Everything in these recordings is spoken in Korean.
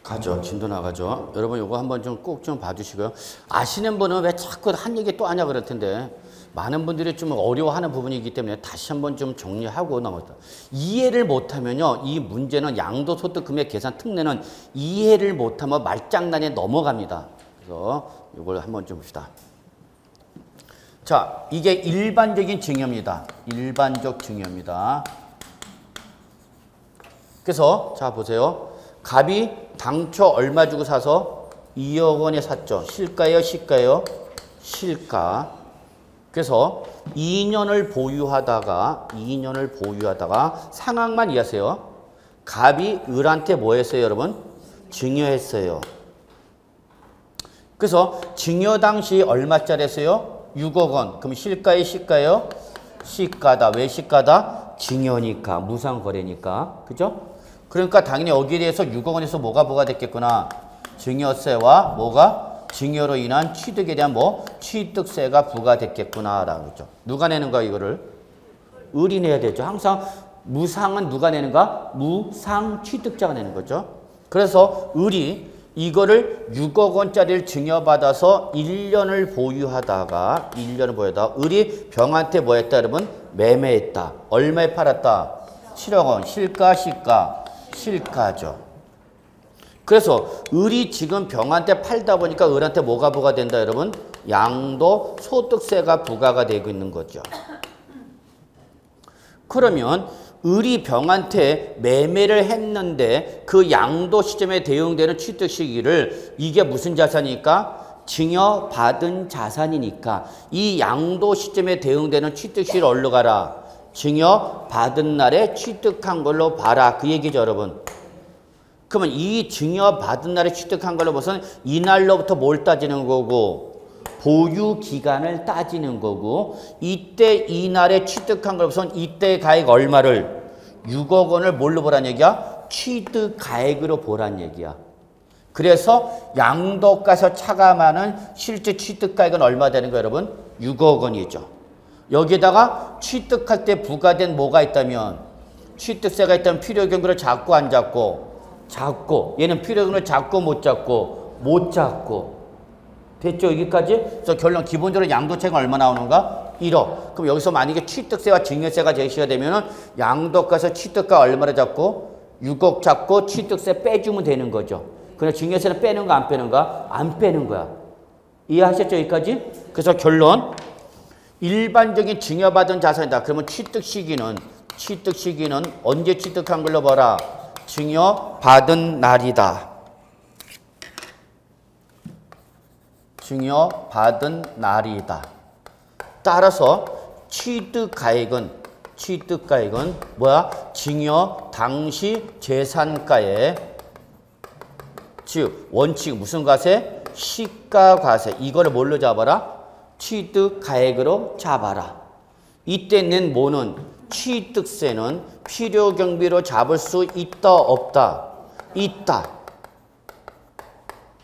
가죠. 진도 나가죠. 여러분 이거 한번 좀 꼭 좀 봐주시고요. 아시는 분은 왜 자꾸 한 얘기 또 하냐 그럴 텐데 많은 분들이 좀 어려워하는 부분이기 때문에 다시 한번 좀 정리하고 넘어갔다. 이해를 못하면요. 이 문제는 양도소득금액 계산 특례는 이해를 못하면 말장난에 넘어갑니다. 그래서 이걸 한번 좀 봅시다. 자, 이게 일반적인 증여입니다. 일반적 증여입니다. 그래서 자 보세요. 갑이 당초 얼마 주고 사서 2억 원에 샀죠. 실가예요? 시가예요? 실가. 그래서 2년을 보유하다가 상황만 이해하세요. 갑이 을한테 뭐 했어요, 여러분? 증여했어요. 그래서 증여 당시 얼마짜리 했어요? 6억 원. 그럼 실가예요? 시가예요? 시가다. 왜 시가다? 증여니까. 무상거래니까. 그죠? 그러니까 당연히 여기에 대해서 6억 원에서 뭐가 됐겠구나. 증여세와 뭐가? 증여로 인한 취득에 대한 취득세가 부과됐겠구나라고 그러죠. 누가 내는 거야, 이거를? 을이 내야 되죠. 항상 무상은 누가 내는가? 무상 취득자가 내는 거죠. 그래서 을이 이거를 6억 원짜리를 증여받아서 1년을 보유하다가 을이 병한테 뭐 했다, 여러분? 매매했다. 얼마에 팔았다? 7억 원. 실가, 시가? 실가죠. 그래서 을이 지금 병한테 팔다 보니까 을한테 뭐가 부과된다, 여러분? 양도소득세가 부과가 되고 있는 거죠. 그러면 을이 병한테 매매를 했는데 그 양도 시점에 대응되는 취득 시기를 이게 무슨 자산이니까? 증여받은 자산이니까 이 양도 시점에 대응되는 취득 시기를 어디로 가라? 증여받은 날에 취득한 걸로 봐라. 그 얘기죠, 여러분. 그러면 이 증여받은 날에 취득한 걸로 봐서는 이날로부터 뭘 따지는 거고? 보유 기간을 따지는 거고, 이때 이날에 취득한 걸로 봐서는 이때 가액 얼마를? 6억 원을 뭘로 보란 얘기야? 취득 가액으로 보란 얘기야. 그래서 양도가에서 차감하는 실제 취득 가액은 얼마 되는 거예요, 여러분? 6억 원이죠. 여기에다가 취득할 때 부과된 뭐가 있다면, 취득세가 있다면 필요경비를 잡고 안 잡고? 잡고. 얘는 필요경비를 잡고 못 잡고? 못 잡고. 됐죠, 여기까지? 그래서 결론 기본적으로 양도세가 얼마 나오는가? 1억. 그럼 여기서 만약에 취득세와 증여세가 제시가 되면은 양도가에서 취득가 얼마를 잡고? 6억 잡고 취득세 빼주면 되는 거죠. 그럼 증여세는 빼는가 안 빼는가? 안 빼는 거야. 이해하셨죠, 여기까지? 그래서 결론. 일반적인 증여받은 자산이다. 그러면 취득 시기는 언제 취득한 걸로 봐라? 증여받은 날이다. 증여받은 날이다. 따라서 취득가액은 뭐야? 증여 당시 재산가에 즉 원칙 무슨 과세? 시가과세. 이거를 뭘로 잡아라? 취득가액으로 잡아라. 이때 낸 뭐는? 취득세는 필요경비로 잡을 수 있다 없다? 있다.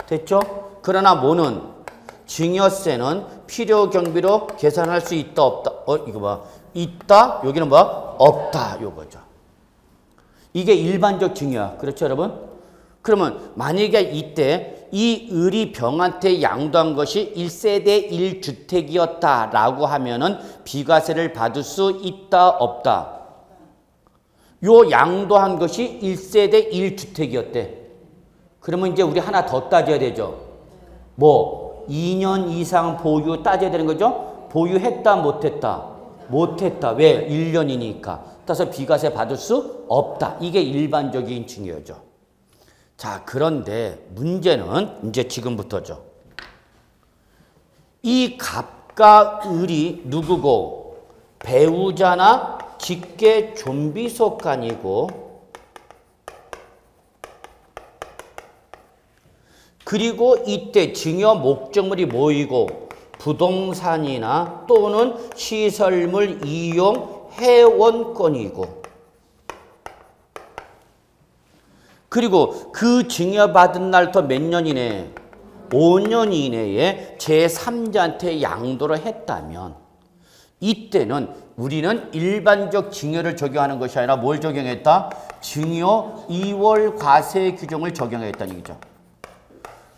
됐죠? 그러나 뭐는? 증여세는 필요경비로 계산할 수 있다 없다? 이거 봐. 있다. 여기는 뭐야? 없다. 요거죠. 이게 일반적 증여야. 그렇죠, 여러분? 그러면 만약에 이때 이 을이 병한테 양도한 것이 1세대 1주택이었다라고 하면은 비과세를 받을 수 있다 없다? 요 양도한 것이 1세대 1주택이었대. 그러면 이제 우리 하나 더 따져야 되죠. 뭐 2년 이상 보유 따져야 되는 거죠. 보유했다 못했다? 못했다. 왜? 1년이니까. 따라서 비과세 받을 수 없다. 이게 일반적인 증여죠. 자, 그런데 문제는 이제 지금부터죠. 이 갑과 을이 누구고? 배우자나 직계 좀비 속간이고, 그리고 이때 증여 목적물이 뭐이고? 부동산이나 또는 시설물 이용 회원권이고, 그리고 그 증여받은 날부터 몇 년 이내? 5년 이내에 제3자한테 양도를 했다면 이때는 우리는 일반적 징여를 적용하는 것이 아니라 뭘 적용했다? 징여 2월 과세 규정을 적용했다는 얘기죠.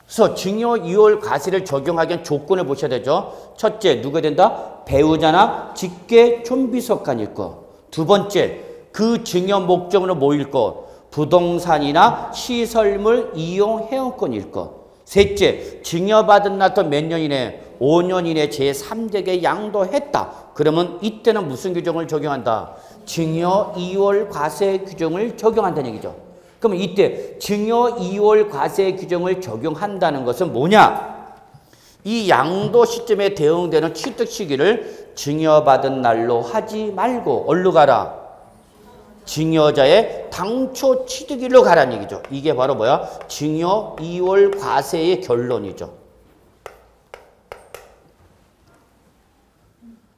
그래서 징여 2월 과세를 적용하기엔 조건을 보셔야 되죠. 첫째, 누가 된다? 배우자나 직계 좀비속간일 것. 두 번째, 그 징여 목적으로 뭐일 것? 부동산이나 시설물 이용 회원권일 것. 셋째, 징여받은 날부터 몇 년 이내? 5년 이내 제3대계 양도했다. 그러면 이때는 무슨 규정을 적용한다? 징여 2월 과세 규정을 적용한다는 얘기죠. 그러면 이때 징여 2월 과세 규정을 적용한다는 것은 뭐냐? 이 양도 시점에 대응되는 취득 시기를 징여받은 날로 하지 말고 어디로 가라? 징여자의 당초 취득일로 가라는 얘기죠. 이게 바로 뭐야? 징여 2월 과세의 결론이죠.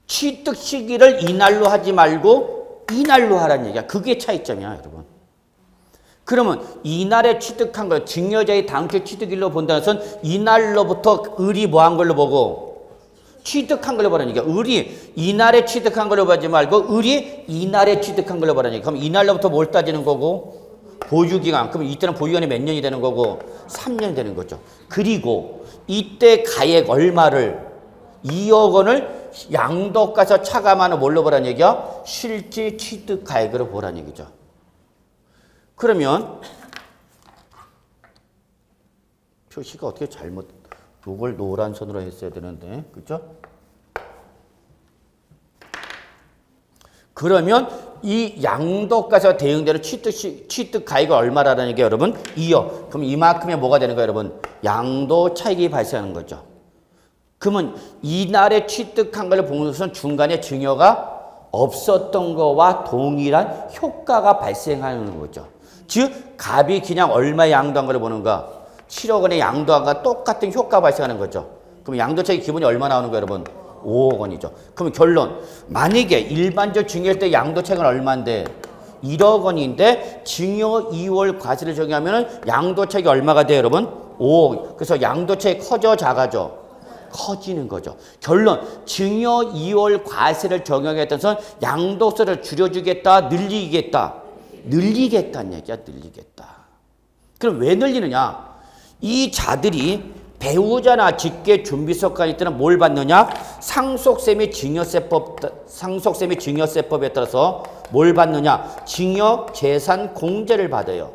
취득 시기를 이날로 하지 말고 이날로 하라는 얘기야. 그게 차이점이야, 여러분. 그러면 이날에 취득한 걸 징여자의 당초 취득일로 본다는 것은 이날로부터 을이 뭐한 걸로 보고 취득한 걸로 보라는 얘기야. 을이 이날에 취득한 걸로 보지 말고 을이 이날에 취득한 걸로 보라는 얘기야. 그럼 이날로부터 뭘 따지는 거고? 보유기간. 그럼 이때는 보유기간이 몇 년이 되는 거고? 3년이 되는 거죠. 그리고 이때 가액 얼마를 2억 원을 양도가서 차감하는 뭘로 보라는 얘기야? 실제 취득 가액으로 보라는 얘기죠. 그러면 표시가 어떻게 잘못, 이걸 노란 선으로 했어야 되는데, 그죠? 그러면 이 양도가서 대응되는 취득 가액이 얼마라는 얘기예요, 여러분? 2억. 그럼 이만큼이 뭐가 되는 거예요, 여러분? 양도 차익이 발생하는 거죠. 그러면 이날에 취득한 걸 보는 것은 중간에 증여가 없었던 거와 동일한 효과가 발생하는 거죠. 즉 갑이 그냥 얼마 양도한 걸 보는가? 7억 원의 양도한 것과 똑같은 효과가 발생하는 거죠. 그럼 양도차익 기본이 얼마 나오는 거예요, 여러분? 5억 원이죠. 그럼 결론, 만약에 일반적 증여일 때 양도차익은 얼마인데? 1억 원인데 증여 2월 과세를 적용하면 양도차익이 얼마가 돼요, 여러분? 5억. 그래서 양도차익 커져 작아져? 커지는 거죠. 결론, 증여 2월 과세를 적용했던 선 양도세를 줄여주겠다, 늘리겠다. 늘리겠다는 얘기야, 늘리겠다. 그럼 왜 늘리느냐? 이 자들이 배우자나 직계 준비속간일 때는 뭘 받느냐? 상속세 및 증여세법에 따라서 뭘 받느냐? 증여 재산 공제를 받아요.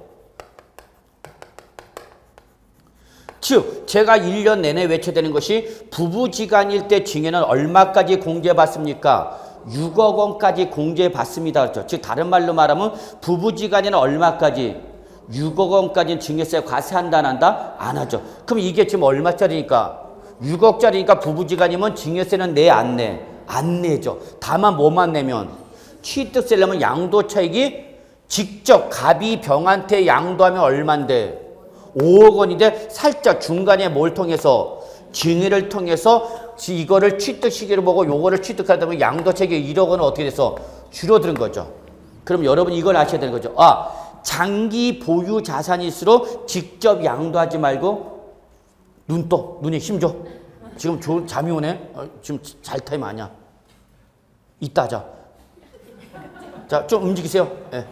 즉 제가 1년 내내 외쳐대는 것이 부부지간일 때 증여는 얼마까지 공제받습니까? 6억 원까지 공제받습니다. 그렇죠? 즉 다른 말로 말하면 부부지간에는 얼마까지? 6억 원까지는 증여세 과세한다 안 한다? 안 하죠. 그럼 이게 지금 얼마짜리니까? 6억짜리니까 부부지간이면 증여세는 내 안 내? 안 내죠. 다만 뭐만 내면? 취득세를 내면 양도차익이 직접 갑이 병한테 양도하면 얼만데? 5억 원인데 살짝 중간에 뭘 통해서? 증여를 통해서 이거를 취득 시기를 보고 요거를 취득하다 보면 양도차익이 1억 원은 어떻게 돼서 줄어드는 거죠. 그럼 여러분 이걸 아셔야 되는 거죠. 아, 장기 보유 자산일수록 직접 양도하지 말고 눈 떠. 눈에 힘 줘. 지금 잠이 오네. 지금 잘 타임 아니야. 이따 하자. 자, 좀 움직이세요. 예.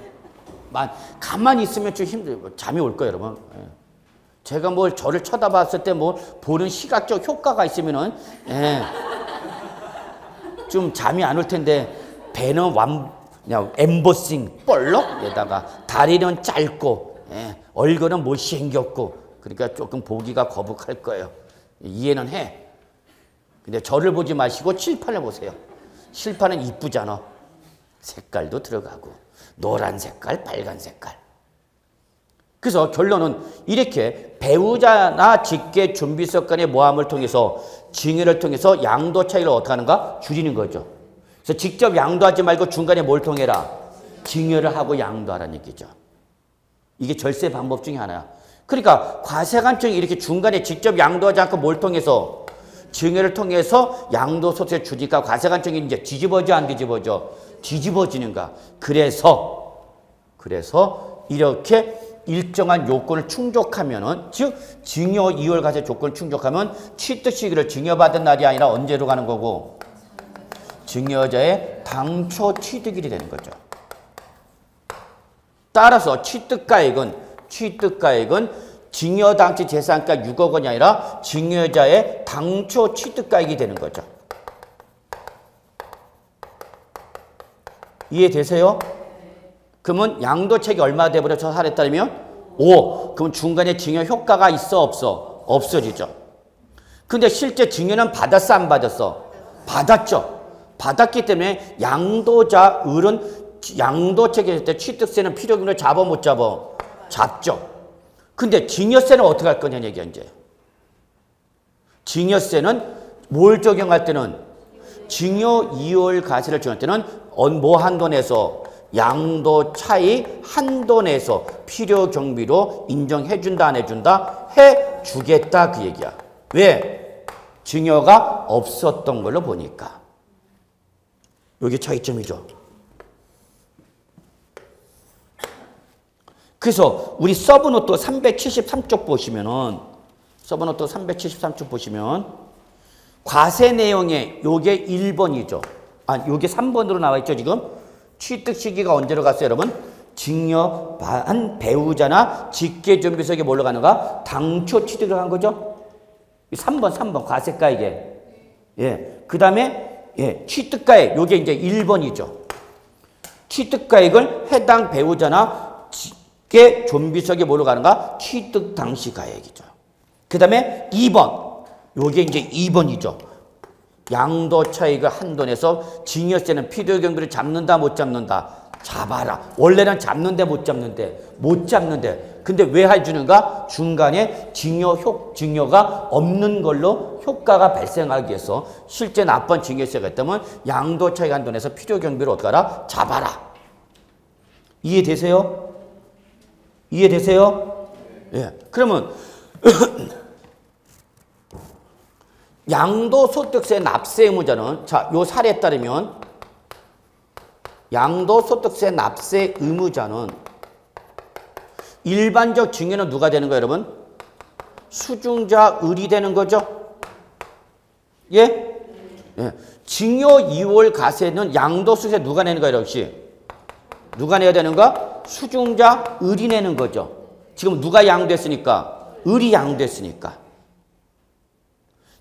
가만히 있으면 좀 힘들어요. 잠이 올 거예요, 여러분. 예. 제가 뭘 저를 쳐다봤을 때 뭐 보는 시각적 효과가 있으면은 예. 좀 잠이 안 올 텐데 배는 그냥 엠보싱 볼록에다가 다리는 짧고 예. 얼굴은 못생겼고 그러니까 조금 보기가 거북할 거예요. 이해는 해. 근데 저를 보지 마시고 칠판을 보세요. 칠판은 이쁘잖아. 색깔도 들어가고 노란 색깔, 빨간 색깔. 그래서 결론은 이렇게 배우자나 직계 준비석 간의 모함을 통해서 증여를 통해서 양도 차익을 어떻게 하는가? 줄이는 거죠. 그래서 직접 양도하지 말고 중간에 뭘 통해라? 증여를 하고 양도하라는 얘기죠. 이게 절세 방법 중에 하나야. 그러니까 과세관청이 이렇게 중간에 직접 양도하지 않고 뭘 통해서? 증여를 통해서 양도소득세 주니까 과세관청이 이제 뒤집어져 안 뒤집어져? 뒤집어지는가? 그래서 이렇게 일정한 요건을 충족하면은, 즉 증여 2월 과세 조건을 충족하면 취득 시기를 증여받은 날이 아니라 언제로 가는 거고? 증여자의 당초 취득일이 되는 거죠. 따라서 취득가액은 증여 당시 재산가 6억 원이 아니라 증여자의 당초 취득가액이 되는 거죠. 이해되세요? 그러면 양도책이 얼마 돼버려? 저 사례에 따르면 5. 그럼 중간에 증여 효과가 있어 없어? 없어지죠. 근데 실제 증여는 받았어 안 받았어? 받았죠. 받았기 때문에 양도자 을은 양도책에 있을 때 취득세는 필요금을 잡아 못 잡아? 잡죠. 근데 증여세는 어떻게 할 거냐 얘기야 이제. 증여세는 뭘 적용할 때는 증여 이월 가세를 적용할 때는 뭐 한도 내서 양도 차이 한도 내서 필요 경비로 인정해준다 안 해준다? 해주겠다 그 얘기야. 왜? 증여가 없었던 걸로 보니까. 이게 차이점이죠. 그래서 우리 서브노트 373쪽 보시면은 서브노트 373쪽 보시면 과세 내용에 요게 1번이죠. 요게 3번으로 나와 있죠, 지금. 취득 시기가 언제로 갔어요, 여러분? 증여한 배우자나 직계존비속에 뭘로 가는가? 당초 취득을 한 거죠. 3번 과세가액에. 예. 그다음에 취득가액 요게 이제 1번이죠. 취득가액을 해당 배우자나 게 존비속에 뭐로 가는가? 취득 당시 가액이죠. 그 다음에 2번. 요게 이제 2번이죠. 양도 차익을 한도 내서 증여세는 필요 경비를 잡는다 못 잡는다? 잡아라. 원래는 잡는데 못 잡는데? 못 잡는데. 근데 왜 해주는가? 중간에 증여가 없는 걸로 효과가 발생하기 위해서 실제 나쁜 증여세가 있다면 양도 차익 한도 내서 필요 경비를 어떻게 하라? 잡아라. 이해되세요? 이해되세요? 예. 그러면 양도소득세 납세 의무자는 자, 요 사례에 따르면 양도소득세 납세 의무자는 일반적 증여는 누가 되는 거예요, 여러분? 수중자 을이 되는 거죠? 예? 예. 증여 이월 가세는 양도소득세 누가 내는 거예요, 역시? 누가 내야 되는가? 수중자 을이 내는 거죠. 지금 누가 양도했으니까? 을이 양도했으니까.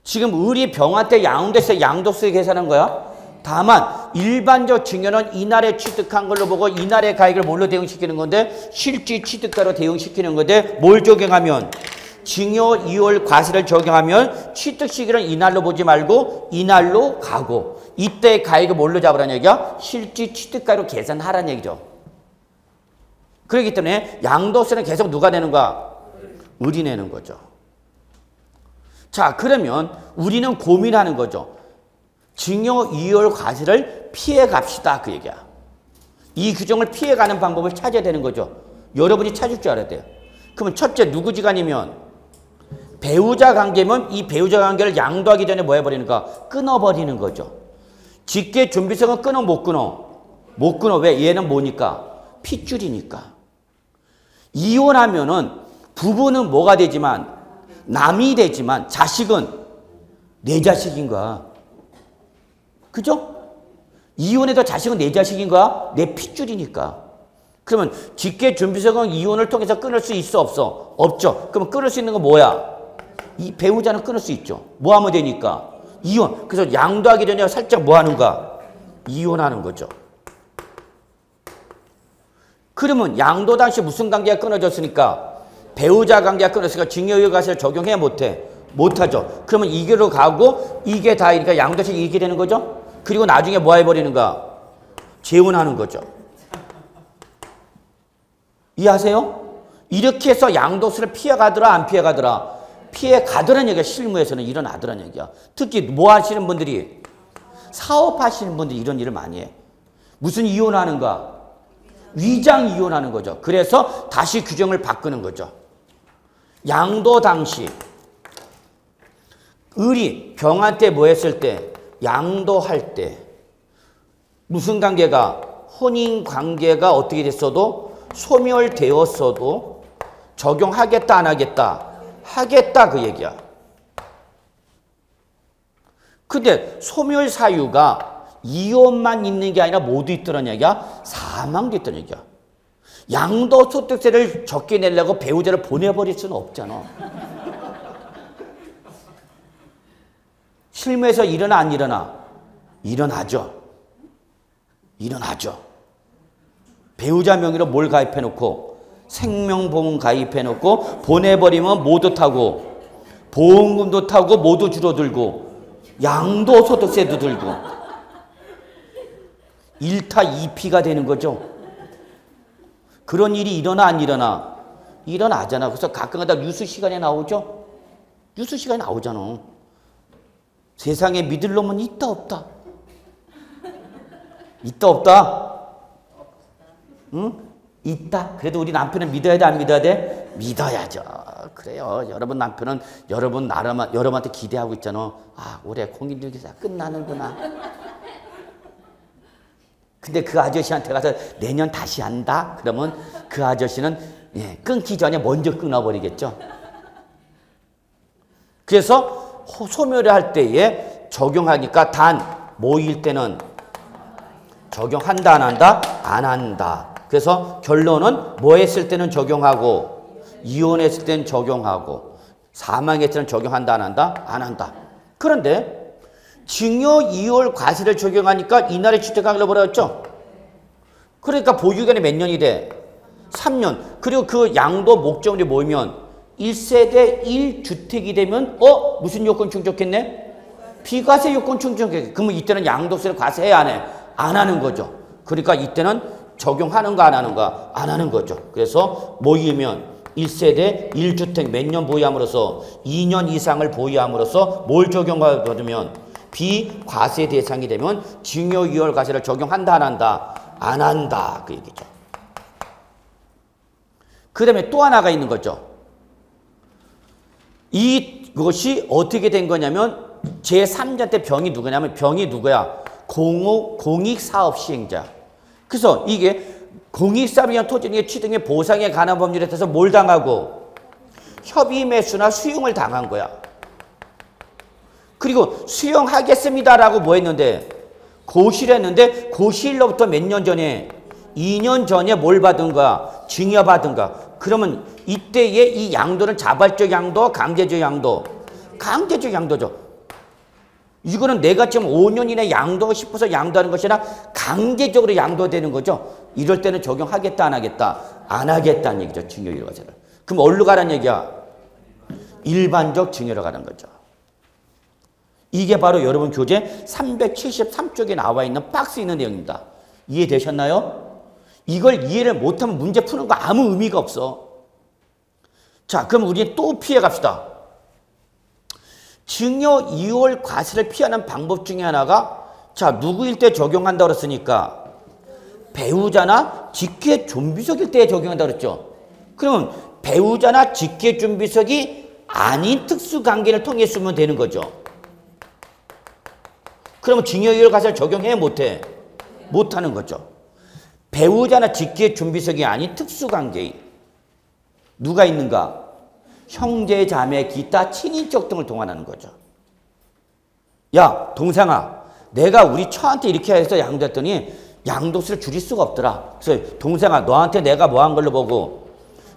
지금 을이 병한테 양도했어요. 양도세 계산한 거야. 다만 일반적 증여는 이날에 취득한 걸로 보고 이날의 가액을 뭘로 대응시키는 건데 실질 취득가로 대응시키는 건데 뭘 적용하면 증여 이월 과세를 적용하면 취득 시기를 이날로 보지 말고 이날로 가고 이때의 가액을 뭘로 잡으라는 얘기야? 실질 취득가로 계산하라는 얘기죠. 그렇기 때문에 양도세는 계속 누가 내는가? 을이 내는 거죠. 자, 그러면 우리는 고민하는 거죠. 증여 이월 과세를 피해 갑시다 그 얘기야. 이 규정을 피해가는 방법을 찾아야 되는 거죠. 여러분이 찾을 줄 알아야 돼요. 그러면 첫째 누구지간이면 배우자 관계면 이 배우자 관계를 양도하기 전에 뭐 해버리는가? 끊어버리는 거죠. 직계 존비성은 끊어 못 끊어? 못 끊어. 왜? 얘는 뭐니까? 핏줄이니까. 이혼하면은 부부는 뭐가 되지만 남이 되지만 자식은 내 자식인 거야. 그죠? 이혼해도 자식은 내 자식인 거야? 내 핏줄이니까. 그러면 직계 존비성은 이혼을 통해서 끊을 수 있어 없어? 없죠. 그러면 끊을 수 있는 건 뭐야? 이 배우자는 끊을 수 있죠. 뭐 하면 되니까? 이혼. 그래서 양도하기 전에 살짝 뭐 하는가? 이혼하는 거죠. 그러면 양도 당시 무슨 관계가 끊어졌으니까? 배우자 관계가 끊었으니까 증여이월 과세를 적용해 못해? 못하죠. 그러면 이게로 가고 이게 다이니까 양도식이 이렇게 되는 거죠. 그리고 나중에 뭐 해버리는가? 재혼하는 거죠. 이해하세요? 이렇게 해서 양도세를 피해가더라 안 피해가더라? 피해가더라는 얘기가 실무에서는 일어나더라는 얘기야. 특히 뭐 하시는 분들이? 사업하시는 분들이 이런 일을 많이 해. 무슨 이혼하는가? 위장 이혼하는 거죠. 그래서 다시 규정을 바꾸는 거죠. 양도 당시 을이 병한테 뭐 했을 때? 양도할 때 무슨 관계가? 혼인 관계가 어떻게 됐어도 소멸되었어도 적용하겠다 안 하겠다? 하겠다 그 얘기야. 근데 소멸 사유가 이혼만 있는 게 아니라 모두 있더란 얘기야. 사망도 있더란 얘기야. 양도소득세를 적게 내려고 배우자를 보내버릴 수는 없잖아. 실무에서 일어나 안 일어나? 일어나죠. 일어나죠. 배우자 명의로 뭘 가입해놓고 생명보험 가입해놓고 보내버리면 모두 타고 보험금도 타고 모두 줄어들고 양도소득세도 들고 1타 2피가 되는 거죠. 그런 일이 일어나 안 일어나? 일어나잖아. 그래서 가끔가다 뉴스 시간에 나오죠. 뉴스 시간에 나오잖아. 세상에 믿을 놈은 있다 없다? 있다 없다? 응? 있다. 그래도 우리 남편은 믿어야 돼 안 믿어야 돼? 믿어야죠. 그래요. 여러분 남편은 여러분한테 기대하고 있잖아. 아 올해 공인중개사 끝나는구나. 근데 그 아저씨한테 가서 내년 다시 한다? 그러면 그 아저씨는 끊기 전에 먼저 끊어버리겠죠. 그래서 소멸을 할 때에 적용하니까 단 뭐일 때는 적용한다 안 한다? 안 한다. 그래서 결론은 뭐 했을 때는 적용하고 이혼했을 때는 적용하고 사망했을 때는 적용한다 안 한다? 안 한다. 그런데 증여 이월 과세를 적용하니까 이날의 주택가격을 뭐라 했죠? 그러니까 보유기간이 몇 년이 돼? 3년. 그리고 그 양도 목적물이 모이면 1세대 1주택이 되면 무슨 요건 충족했네? 비과세 요건 충족했네. 그러면 이때는 양도세를 과세해 안 해? 안 하는 거죠. 그러니까 이때는 적용하는가 안 하는가? 안 하는 거죠. 그래서 모이면 1세대 1주택 몇 년 보유함으로써 2년 이상을 보유함으로써 뭘 적용받으면 비과세 대상이 되면 증여 이월 과세를 적용한다 안 한다? 안 한다. 그 얘기죠. 그 다음에 또 하나가 있는 거죠. 이것이 어떻게 된 거냐면 제3자 때 병이 누구냐면 병이 누구야? 공익사업 시행자. 그래서 이게 공익사업이나 토지등의 취등의 보상에 관한 법률에 따라서 뭘 당하고? 협의 매수나 수용을 당한 거야. 그리고 수용하겠습니다라고 뭐 했는데? 고시했는데 고시일로부터 몇 년 전에? 2년 전에 뭘 받은가? 증여받은가? 그러면 이때의 이 양도는 자발적 양도, 강제적 양도? 강제적 양도죠. 이거는 내가 지금 5년 이내 양도하고 싶어서 양도하는 것이 아니라 강제적으로 양도되는 거죠. 이럴 때는 적용하겠다 안 하겠다? 안 하겠다는 얘기죠. 증여이월 과세를. 그럼 어디로 가라는 얘기야? 일반적 증여로 가는 거죠. 이게 바로 여러분 교재 373쪽에 나와 있는 박스 있는 내용입니다. 이해되셨나요? 이걸 이해를 못하면 문제 푸는 거 아무 의미가 없어. 자, 그럼 우리 또 피해 갑시다. 증여 이월 과세를 피하는 방법 중에 하나가 자, 누구일 때 적용한다고 그랬으니까 배우자나 직계 준비석일 때 적용한다고 그랬죠. 그러면 배우자나 직계 준비석이 아닌 특수관계를 통해 쓰면 되는 거죠. 그러면 증여 이월 과세를 적용해 못해? 못하는 거죠. 배우자나 직계 준비석이 아닌 특수관계인 누가 있는가? 형제, 자매, 기타 친인척 등을 동반하는 거죠. 야, 동생아, 내가 우리 처한테 이렇게 해서 양도했더니 양도세를 줄일 수가 없더라. 그래서 동생아, 너한테 내가 뭐 한 걸로 보고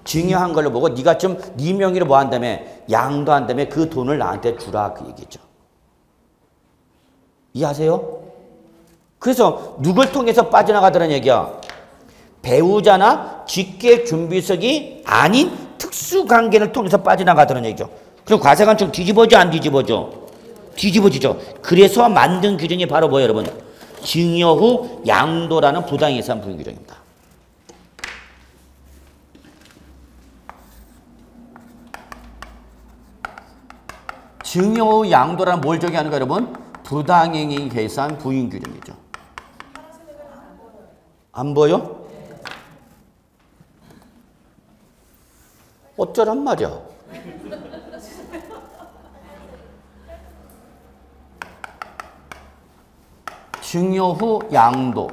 증여한 걸로 보고 네가 좀 네 명의로 뭐 한다며 양도한다며 그 돈을 나한테 주라 그 얘기죠. 이해하세요? 그래서 누굴 통해서 빠져나가더라는 얘기야? 배우자나 직계 준비석이 아닌 특수관계를 통해서 빠져나가더라는 얘기죠. 그럼 과세관청 뒤집어져 안 뒤집어져? 뒤집어지죠. 그래서 만든 규정이 바로 뭐예요 여러분? 증여 후 양도라는 부당이상 부인 규정입니다. 증여 후 양도라는 뭘 적용하는 거 여러분? 부당행위 계산 부인 규정이죠. 안 보여? 어쩌란 말이야. 증여 후 양도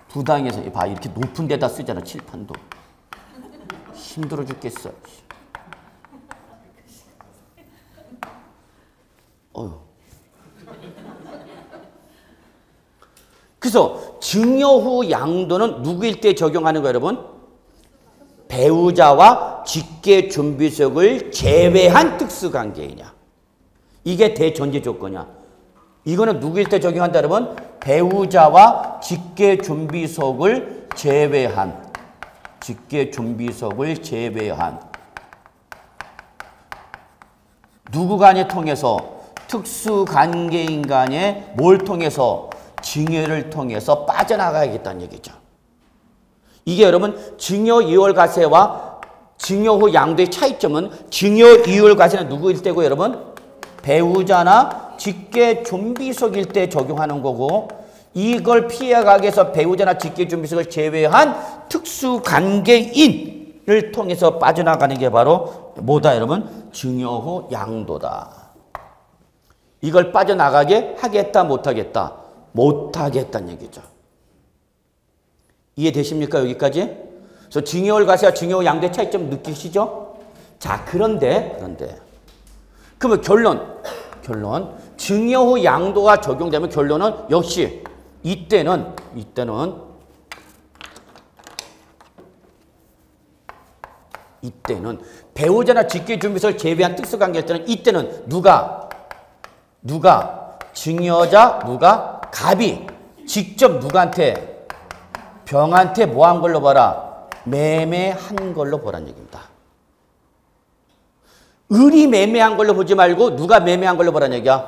부당해서 봐 이렇게 높은 데다 쓰잖아. 칠판도 힘들어 죽겠어. 어휴. 그래서 증여 후 양도는 누구일 때 적용하는 거예요, 여러분? 배우자와 직계 준비속을 제외한 특수관계이냐. 이게 대전제 조건이야. 이거는 누구일 때 적용한다, 여러분? 배우자와 직계 준비속을 제외한. 직계 준비속을 제외한. 누구 간에 통해서? 특수관계인 간에 뭘 통해서? 증여를 통해서 빠져나가야겠다는 얘기죠. 이게 여러분 증여 이월 과세와 증여 후 양도의 차이점은 증여 이월 과세는 누구일 때고 여러분? 배우자나 직계 준비속일 때 적용하는 거고 이걸 피해가기 위해서 배우자나 직계 준비속을 제외한 특수관계인을 통해서 빠져나가는 게 바로 뭐다 여러분? 증여 후 양도다. 이걸 빠져나가게 하겠다 못하겠다? 못하겠다는 얘기죠. 이해되십니까? 여기까지? 그래서 증여월 과세와 증여 후 양도의 차이점 느끼시죠? 자, 그런데 그러면 결론 증여 후 양도가 적용되면 결론은 역시 이때는 배우자나 직계준비소를 제외한 특수관계일 때는 이때는 누가 증여자 갑이 직접 누구한테 병한테 뭐 한 걸로 봐라? 매매한 걸로 보라는 얘기입니다. 을이 매매한 걸로 보지 말고 누가 매매한 걸로 보라는 얘기야?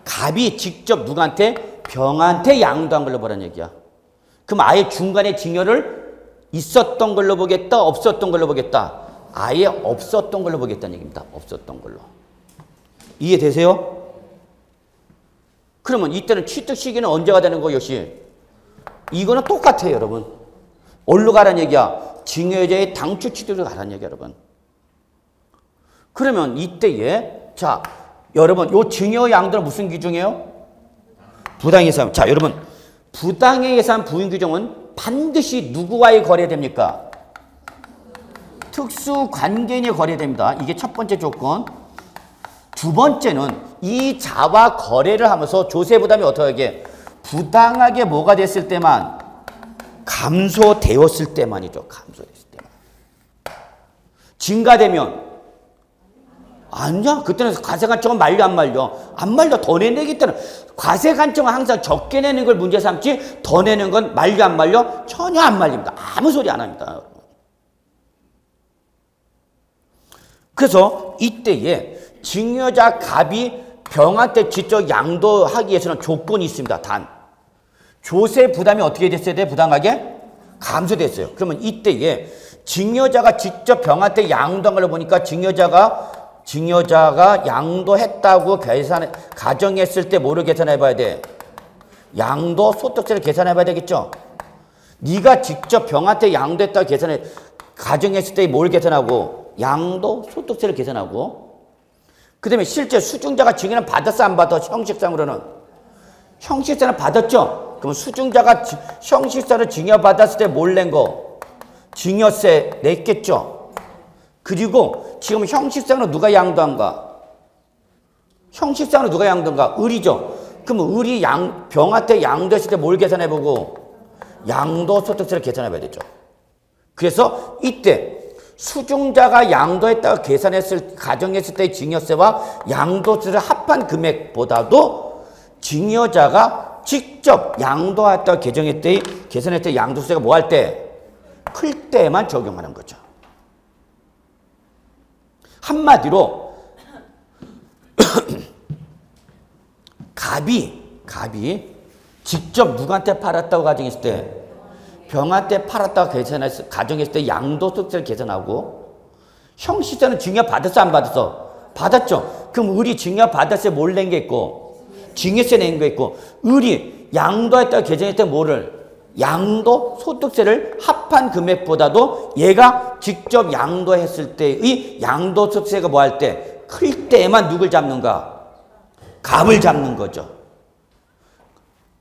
갑이 직접 누구한테? 병한테 양도한 걸로 보라는 얘기야. 그럼 아예 중간에 증여를 있었던 걸로 보겠다? 없었던 걸로 보겠다? 아예 없었던 걸로 보겠다는 얘기입니다. 없었던 걸로. 이해되세요? 그러면 이때는 취득 시기는 언제가 되는 거 역시? 이거는 똑같아요, 여러분. 어디로 가라는 얘기야? 증여자의 당초 취득으로 가라는 얘기야, 여러분. 그러면 이때에 자, 여러분 요 증여 양도는 무슨 규정이에요? 부당의 예산. 자, 여러분 부당의 예산 부인 규정은 반드시 누구와의 거래됩니까? 특수관계인이 거래됩니다. 이게 첫 번째 조건. 두 번째는 이 자와 거래를 하면서 조세 부담이 어떻게 부당하게 뭐가 됐을 때만 감소되었을 때만이죠. 감소됐을 때만. 증가되면 아니야. 그때는 과세관청은 말려 안 말려? 안 말려. 더 내기 때는 과세관청은 항상 적게 내는 걸 문제 삼지 더 내는 건 말려 안 말려? 전혀 안 말립니다. 아무 소리 안 합니다. 그래서 이때에 증여자 갑이 병한테 직접 양도하기 위해서는 조건이 있습니다. 단. 조세 부담이 어떻게 됐어야 돼? 부당하게? 감소됐어요. 그러면 이때에 증여자가 직접 병한테 양도한 걸 보니까 증여자가 양도했다고 가정했을 때 뭐를 계산해 봐야 돼? 양도소득세를 계산해 봐야 되겠죠? 네가 직접 병한테 양도했다고 가정했을 때 뭘 계산하고? 양도소득세를 계산하고 그 다음에 실제 수증자가 증여는 받았어 안 받아? 형식상으로는 형식세는 받았죠? 그럼 수증자가 형식세를 증여받았을 때 뭘 낸 거? 증여세 냈겠죠? 그리고 지금 형식상으로 누가 양도한가? 형식상으로 누가 양도한가? 을이죠? 그럼 을이 병한테 양도했을 때 뭘 계산해보고? 양도소득세를 계산해봐야 되죠. 그래서 이때 수증자가 양도했다가 가정했을 때의 증여세와 양도세를 합한 금액보다도 증여자가 직접 양도했다가 계산했을 때 양도세가 뭐 할 때? 클 때만 적용하는 거죠. 한마디로 갑이 직접 누구한테 팔았다고 가정했을 때 병한테 팔았다고 가정했을 때 양도소득세를 계산하고 형식세는 증여받았어 안 받았어? 받았죠. 그럼 을이 증여받았을 때 뭘 낸 게 있고 증여세 낸 거 있고 을이 양도했다고 계산했을 때 뭐를? 양도소득세를 합한 금액보다도 얘가 직접 양도했을 때의 양도소득세가 뭐 할 때? 클 때에만 누굴 잡는가? 갑을 잡는 거죠.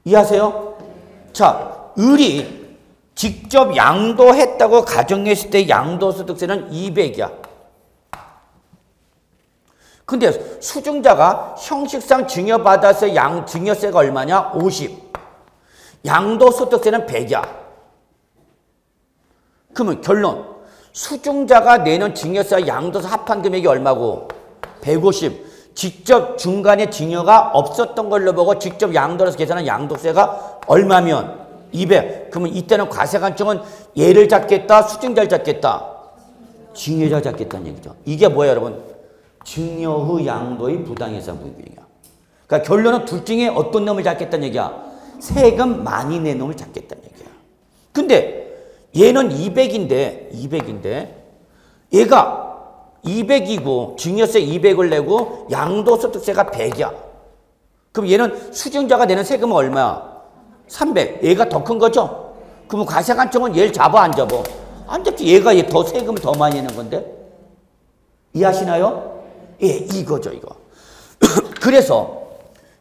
이해하세요? 자, 을이 직접 양도했다고 가정했을 때 양도소득세는 200이야. 근데 수증자가 형식상 증여받아서 증여세가 얼마냐? 50. 양도소득세는 100이야. 그러면 결론. 수중자가 내는 증여세와 양도세 합한 금액이 얼마고? 150. 직접 중간에 증여가 없었던 걸로 보고 직접 양도로서 계산한 양도세가 얼마면? 200. 그러면 이때는 과세관청은 얘를 잡겠다, 수증자를 잡겠다? 증여자 잡겠다는 얘기죠. 이게 뭐예요, 여러분? 증여 후 양도의 부당해상 부익이야. 그러니까 결론은 둘 중에 어떤 놈을 잡겠다는 얘기야? 세금 많이 낸 놈을 잡겠다는 얘기야. 근데 얘는 200인데 얘가 200이고 증여세 200을 내고 양도소득세가 100이야. 그럼 얘는 수증자가 내는 세금은 얼마야? 300. 얘가 더 큰 거죠? 그럼 과세관청은 얘를 잡아 안 잡아? 안 잡지. 얘가 더 세금을 더 많이 내는 건데. 이해하시나요? 예, 이거죠, 이거. 그래서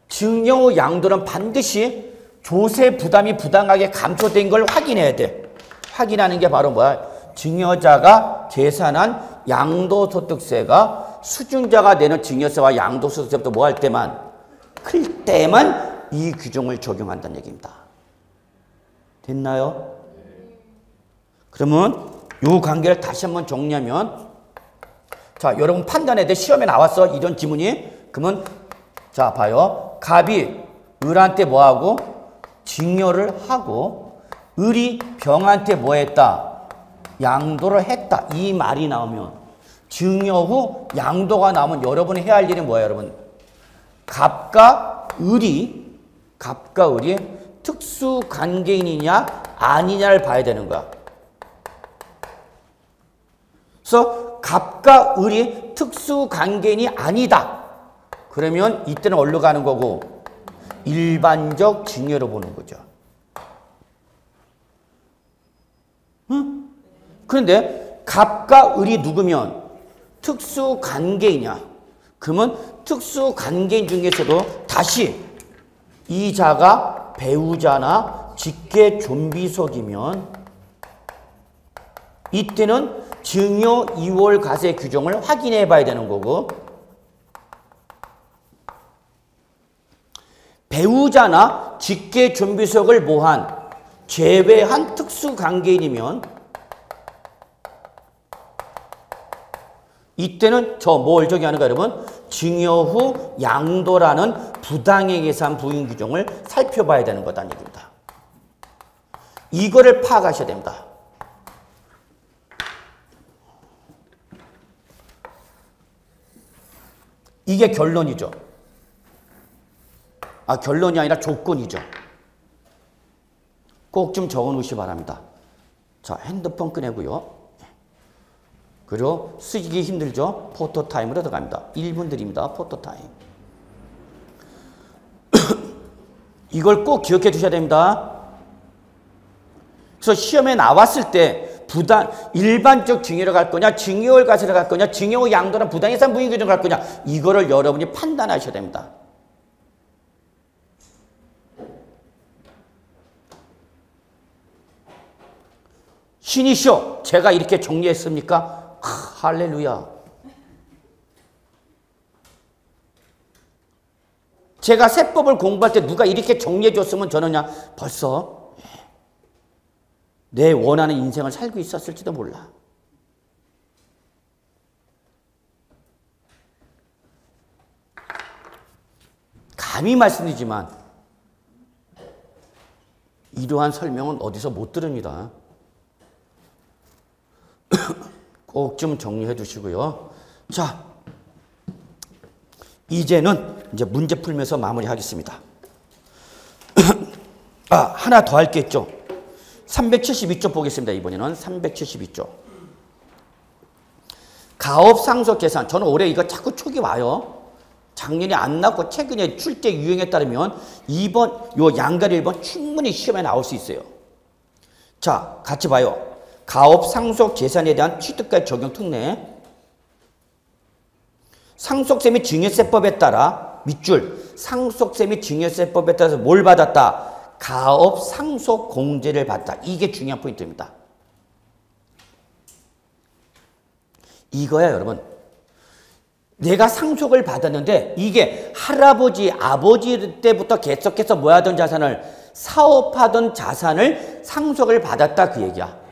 증여 후 양도는 반드시 조세 부담이 부당하게 감소된 걸 확인해야 돼. 확인하는 게 바로 뭐야? 증여자가 계산한 양도소득세가 수증자가 내는 증여세와 양도소득세부터 뭐 할 때만? 클 때만 이 규정을 적용한다는 얘기입니다. 됐나요? 그러면 이 관계를 다시 한번 정리하면, 자, 여러분 판단해야 돼. 시험에 나왔어, 이런 지문이. 그러면 자, 봐요. 갑이 을한테 뭐하고? 증여를 하고 을이 병한테 뭐 했다? 양도를 했다. 이 말이 나오면, 증여 후 양도가 나오면 여러분이 해야 할 일이 뭐예요, 여러분? 갑과 을이 특수 관계인이냐 아니냐를 봐야 되는 거야. 그래서 갑과 을이 특수 관계인이 아니다. 그러면 이때는 어디로 가는 거고? 일반적 증여로 보는 거죠. 응? 그런데 갑과 을이 누구면 특수 관계이냐? 그러면 특수 관계인 중에서도 다시 이자가 배우자나 직계 존비속이면 이때는 증여 이월 과세 규정을 확인해 봐야 되는 거고, 배우자나 직계 존비속을 뭐한 제외한 특수 관계인이면 이때는 뭘 적용하는가, 여러분? 증여 후 양도라는 부당행 계산 부인 규정을 살펴봐야 되는 거다는 얘기입니다. 이거를 파악하셔야 됩니다. 이게 결론이죠. 아, 결론이 아니라 조건이죠. 꼭 좀 적어 놓으시기 바랍니다. 자, 핸드폰 꺼내고요. 그리고 쓰기 힘들죠? 포토타임으로 들어갑니다. 1분 드립니다. 포토타임. 이걸 꼭 기억해 두셔야 됩니다. 그래서 시험에 나왔을 때 일반적 증여로 갈 거냐, 증여월 과세로 갈 거냐, 증여 양도나 부당해산 부인 규정으로 갈 거냐, 이거를 여러분이 판단하셔야 됩니다. 신이시여, 제가 이렇게 정리했습니까? 할렐루야. 제가 세법을 공부할 때 누가 이렇게 정리해 줬으면 저는 그냥 벌써 내 원하는 인생을 살고 있었을지도 몰라. 감히 말씀드리지만 이러한 설명은 어디서 못 들읍니다. 꼭 좀 정리해 두시고요. 자, 이제는 이제 문제 풀면서 마무리하겠습니다. 아, 하나 더 할 게 있죠. 372쪽 보겠습니다. 이번에는 372쪽. 가업 상속 계산. 저는 올해 이거 자꾸 촉이 와요. 작년에 안 나왔고 최근에 출제 유형에 따르면 2번, 요 양가리 1번 충분히 시험에 나올 수 있어요. 자, 같이 봐요. 가업 상속 재산에 대한 취득가액 적용 특례. 상속세 및 증여세법에 따라 밑줄 상속세 및 증여세법에 따라서 뭘 받았다? 가업 상속 공제를 받았다. 이게 중요한 포인트입니다. 이거야, 여러분. 내가 상속을 받았는데 이게 할아버지, 아버지 때부터 계속해서 뭐 하던 자산을 사업하던 자산을 상속을 받았다 그 얘기야.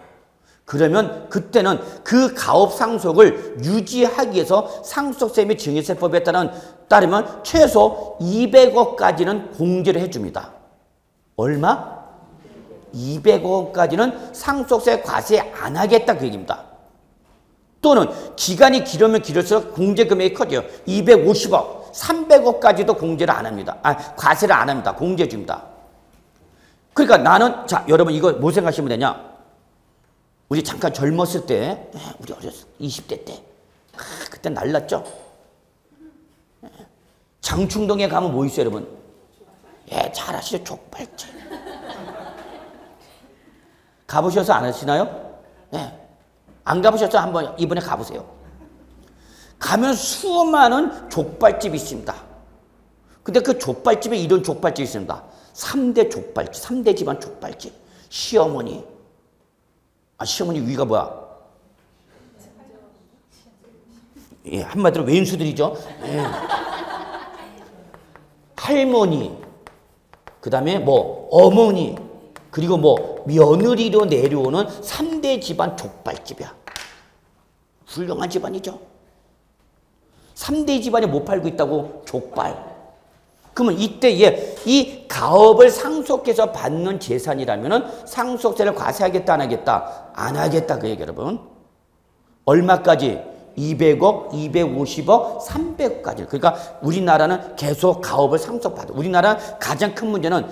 그러면 그때는 그 가업 상속을 유지하기 위해서 상속세 및 증여세법에 따르면 최소 200억까지는 공제를 해줍니다. 얼마? 200억까지는 상속세 과세 안 하겠다 그 얘기입니다. 또는 기간이 길으면 길을수록 공제 금액이 커져요. 250억, 300억까지도 공제를 안 합니다. 과세를 안 합니다. 공제 줍니다. 그러니까 나는, 자, 여러분 이거 뭐 생각하시면 되냐? 우리 잠깐 젊었을 때, 우리 어렸을 때, 20대 때, 그때 날랐죠? 장충동에 가면 뭐 있어요, 여러분? 예, 잘 아시죠? 족발집. 가보셔서 안 하시나요? 예. 안 가보셔서 한번 이번에 가보세요. 가면 수많은 족발집이 있습니다. 근데 그 족발집에 이런 족발집이 있습니다. 3대 족발집, 3대 집안 족발집. 시어머니. 시어머니 위가 뭐야? 예, 한마디로 왼수들이죠. 예. 할머니, 그 다음에 뭐 어머니, 그리고 뭐 며느리로 내려오는 3대 집안 족발집이야. 훌륭한 집안이죠. 3대 집안이 못 팔고 있다고 족발. 그러면 이때 이 가업을 상속해서 받는 재산이라면 상속세를 과세하겠다 안 하겠다? 안 하겠다 그 얘기 여러분. 얼마까지? 200억, 250억, 300억까지. 그러니까 우리나라는 계속 가업을 상속받아. 우리나라 가장 큰 문제는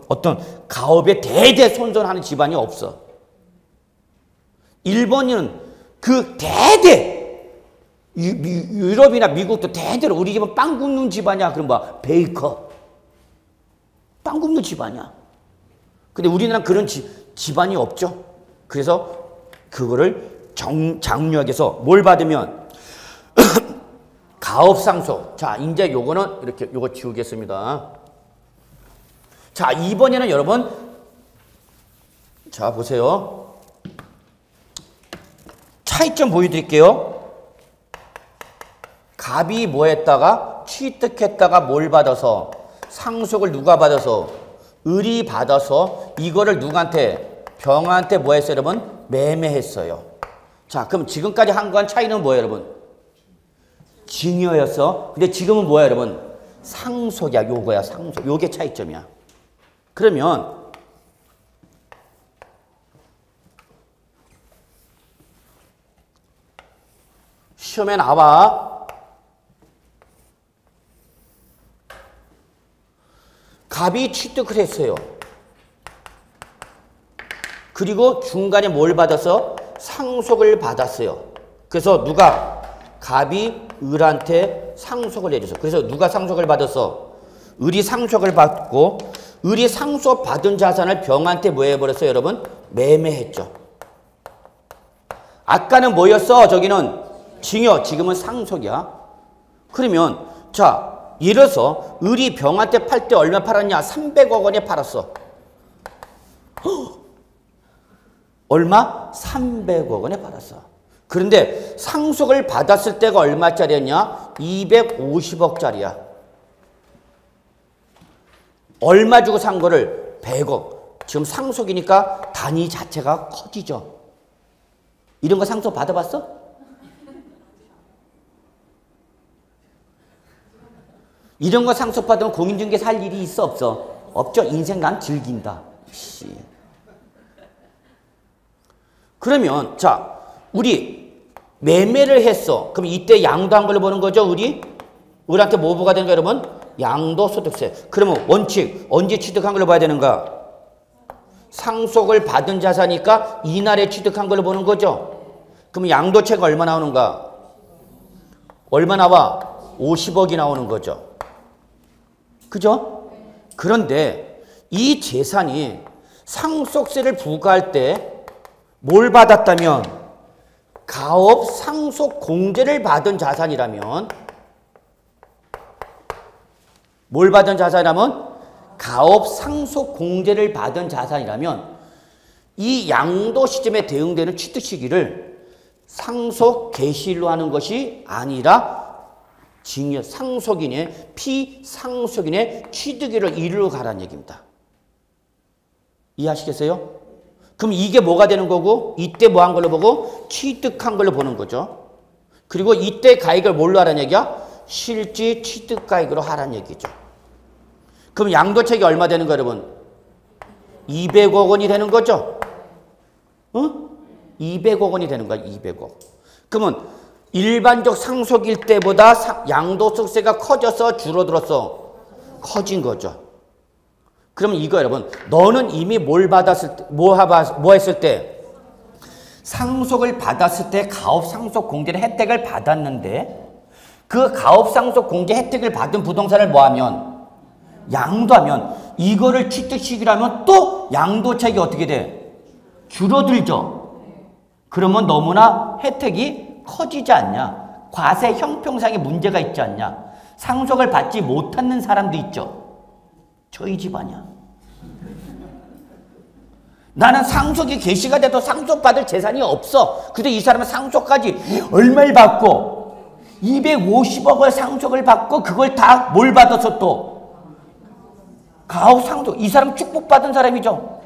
어떤 가업에 대대손손하는 집안이 없어. 일본은 그 대대 유럽이나 미국도 대대로 우리 집은 빵 굽는 집안이야. 그럼 뭐 베이커. 빵 굽는 집안이야. 근데 우리나라는 그런 집안이 없죠. 그래서 그거를 장려하게서 뭘 받으면 가업상속. 자, 이제 요거는 이렇게 요거 지우겠습니다. 자, 이번에는 여러분 자, 보세요. 차이점 보여드릴게요. 갑이 뭐 했다가 취득했다가 뭘 받아서 상속을 누가 받아서 을이 받아서 이거를 누구한테 병한테 뭐 했어요 여러분? 매매했어요. 자, 그럼 지금까지 한 건 차이는 뭐예요 여러분? 증여였어. 근데 지금은 뭐야 여러분? 상속이야. 요거야 상속. 요게 차이점이야. 그러면 시험에 나와. 갑이 취득을 했어요. 그리고 중간에 뭘 받아서? 상속을 받았어요. 그래서 누가? 갑이 을한테 상속을 해줬어. 그래서 누가 상속을 받았어? 을이 상속을 받고 을이 상속 받은 자산을 병한테 뭐 해버렸어요 여러분? 매매했죠. 아까는 뭐였어? 저기는 증여, 지금은 상속이야. 그러면 자, 예를 들어서 을이 병한테 팔 때 얼마 팔았냐? 300억 원에 팔았어. 얼마? 300억 원에 팔았어. 그런데 상속을 받았을 때가 얼마짜리였냐? 250억짜리야. 얼마 주고 산 거를? 100억. 지금 상속이니까 단위 자체가 커지죠. 이런 거 상속 받아봤어? 이런 거 상속받으면 공인중개사 할 일이 있어 없어? 없죠. 인생 난 즐긴다. 씨. 그러면 자, 우리 매매를 했어. 그럼 이때 양도한 걸로 보는 거죠, 우리? 우리한테 뭐 부과가 되는가 여러분? 양도소득세. 그러면 원칙 언제 취득한 걸로 봐야 되는가? 상속을 받은 자산이니까 이날에 취득한 걸로 보는 거죠. 그럼 양도세가 얼마 나오는가? 얼마 나와? 50억이 나오는 거죠. 그죠? 그런데 이 재산이 상속세를 부과할 때 뭘 받았다면? 가업 상속 공제를 받은 자산이라면 뭘 받은 자산이라면? 가업 상속 공제를 받은 자산이라면 이 양도 시점에 대응되는 취득 시기를 상속 개시일로 하는 것이 아니라 증여 상속인의 피상속인의 취득일을 이리로 가라는 얘기입니다. 이해하시겠어요? 그럼 이게 뭐가 되는 거고 이때 뭐 한 걸로 보고 취득한 걸로 보는 거죠. 그리고 이때 가액을 뭘로 하라는 얘기야? 실질 취득가액으로 하라는 얘기죠. 그럼 양도책이 얼마 되는 거야 여러분? 200억 원이 되는 거죠. 200억 원이 되는 거야. 200억. 그러면 일반적 상속일 때보다 양도소득세가 커져서 줄어들었어? 커진 거죠. 그러면 이거 여러분, 너는 이미 뭘 받았을 때, 뭐 했을 때? 상속을 받았을 때 가업상속공제의 혜택을 받았는데 그 가업상속공제 혜택을 받은 부동산을 뭐하면? 양도하면 이거를 취득시키려 하면 또 양도책이 어떻게 돼? 줄어들죠. 그러면 너무나 혜택이 커지지 않냐? 과세 형평상의 문제가 있지 않냐? 상속을 받지 못하는 사람도 있죠. 저희 집안이야. 나는 상속이 개시가 돼도 상속받을 재산이 없어. 근데 이 사람은 상속까지 얼마를 받고 250억을 상속을 받고 그걸 다 뭘 받아서 또 가업상속. 이 사람 축복받은 사람이죠.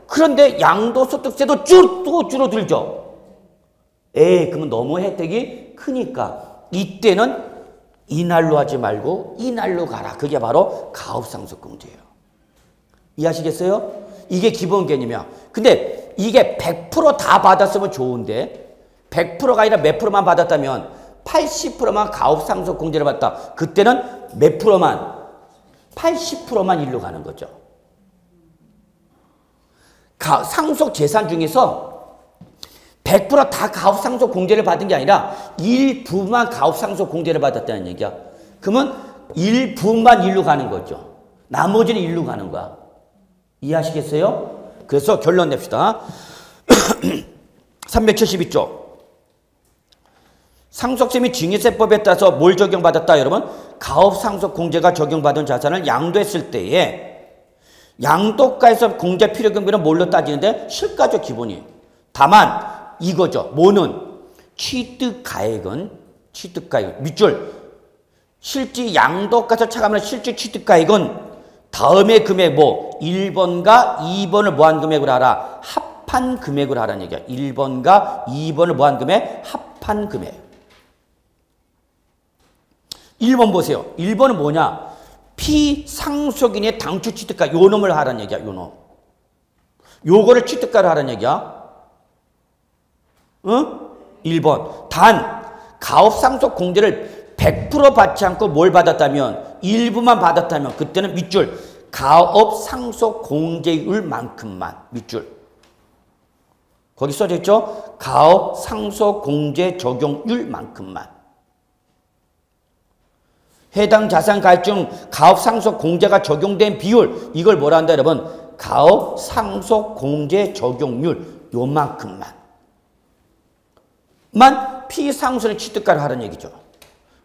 그런데 양도소득세도 또 줄어들죠. 그러면 너무 혜택이 크니까 이때는 이날로 하지 말고 이날로 가라. 그게 바로 가업상속공제예요. 이해하시겠어요? 이게 기본 개념이야. 근데 이게 100% 다 받았으면 좋은데 100%가 아니라 몇 프로만 받았다면 80%만 가업상속공제를 받았다. 그때는 몇 프로만? 80%만 일로 가는 거죠. 상속재산 중에서 100% 다 가업상속공제를 받은 게 아니라 일부만 가업상속공제를 받았다는 얘기야. 그러면 일부만 일로 가는 거죠. 나머지는 일로 가는 거야. 이해하시겠어요? 그래서 결론 냅시다. 372조. 상속세 및 증여세법에 따라서 뭘 적용받았다 여러분? 가업상속공제가 적용받은 자산을 양도했을 때에 양도가에서 공제 필요금비는 뭘로 따지는데? 실가죠, 기본이. 다만 이거죠. 뭐는? 취득가액은 밑줄 실질 양도가에서 차감하는 실질 취득가액은 다음의 금액 1번과 2번을 뭐한 금액으로 하라? 합한 금액으로 하라는 얘기야. 1번과 2번을 뭐한 금액? 합한 금액. 1번 보세요. 1번은 뭐냐? 피상속인의 당초 취득가 요 놈을 하라는 얘기야. 요 놈. 요거를 취득가로 하라는 얘기야. 1번. 단 가업상속공제를 100% 받지 않고 뭘 받았다면 일부만 받았다면 그때는 밑줄 가업상속공제율만큼만 밑줄 거기 써져 있죠. 가업상속공제 적용율만큼만 해당 자산 가액 중 가업상속공제가 적용된 비율 이걸 뭐라 한다 여러분? 가업상속공제 적용률 요만큼만 피상속인 취득가를 하라는 얘기죠.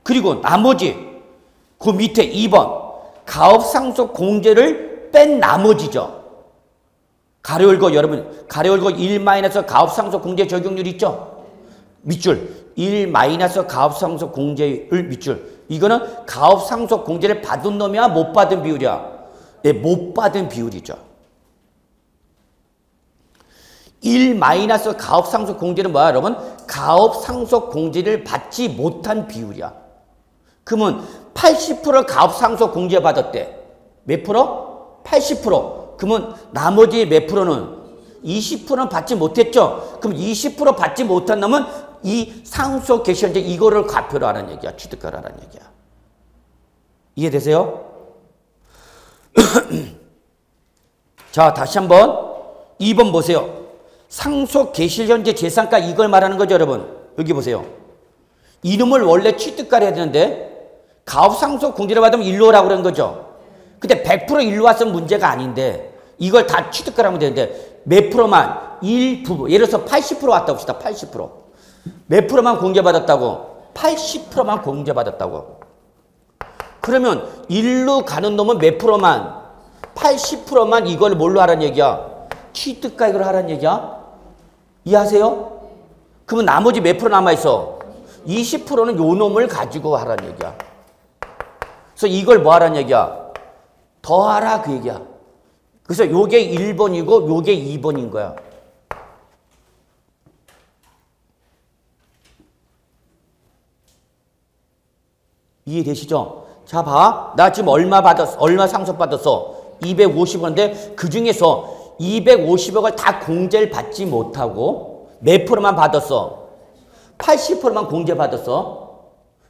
그리고 나머지 그 밑에 2번 가업상속공제를 뺀 나머지죠. 가로 열고 여러분 가로 열고 1 마이너스 가업상속공제 적용률 있죠. 밑줄 1 마이너스 가업상속공제율 밑줄 이거는 가업상속공제를 받은 놈이야 못 받은 비율이야. 네, 못 받은 비율이죠. 1 마이너스 가업상속공제는 뭐야 여러분? 가업상속공제를 받지 못한 비율이야. 그러면 80% 가업상속공제 받았대. 몇 프로? 80%. 그러면 나머지 몇 프로는? 20%는 받지 못했죠. 그럼 20% 받지 못한 놈은 이 상속 개시현재 이거를 과표로 하라는 얘기야. 취득가로 하라는 얘기야. 이해되세요? 자, 다시 한번 2번 보세요. 상속 개시현재 재산가 이걸 말하는 거죠, 여러분. 여기 보세요. 이놈을 원래 취득가로 해야 되는데 가업상속공제를 받으면 일로 오라고 그런 거죠. 근데 100% 일로 왔으면 문제가 아닌데 이걸 다 취득가로 하면 되는데 몇 프로만? 일부. 예를 들어서 80% 왔다고 합시다. 80%. 몇 프로만 공제받았다고? 80%만 공제받았다고. 그러면 일로 가는 놈은 몇 프로만? 80%만 이걸 뭘로 하라는 얘기야? 취득가액으로 하라는 얘기야? 이해하세요? 그러면 나머지 몇 프로 남아있어? 20%는 요 놈을 가지고 하라는 얘기야. 그래서 이걸 뭐 하라는 얘기야? 더하라 그 얘기야. 그래서 요게 1번이고 요게 2번인 거야. 이해되시죠? 자, 봐. 나 지금 얼마 받았어? 얼마 상속받았어? 250원인데 그 중에서 250억을 다 공제를 받지 못하고 몇 프로만 받았어? 80%만 공제받았어.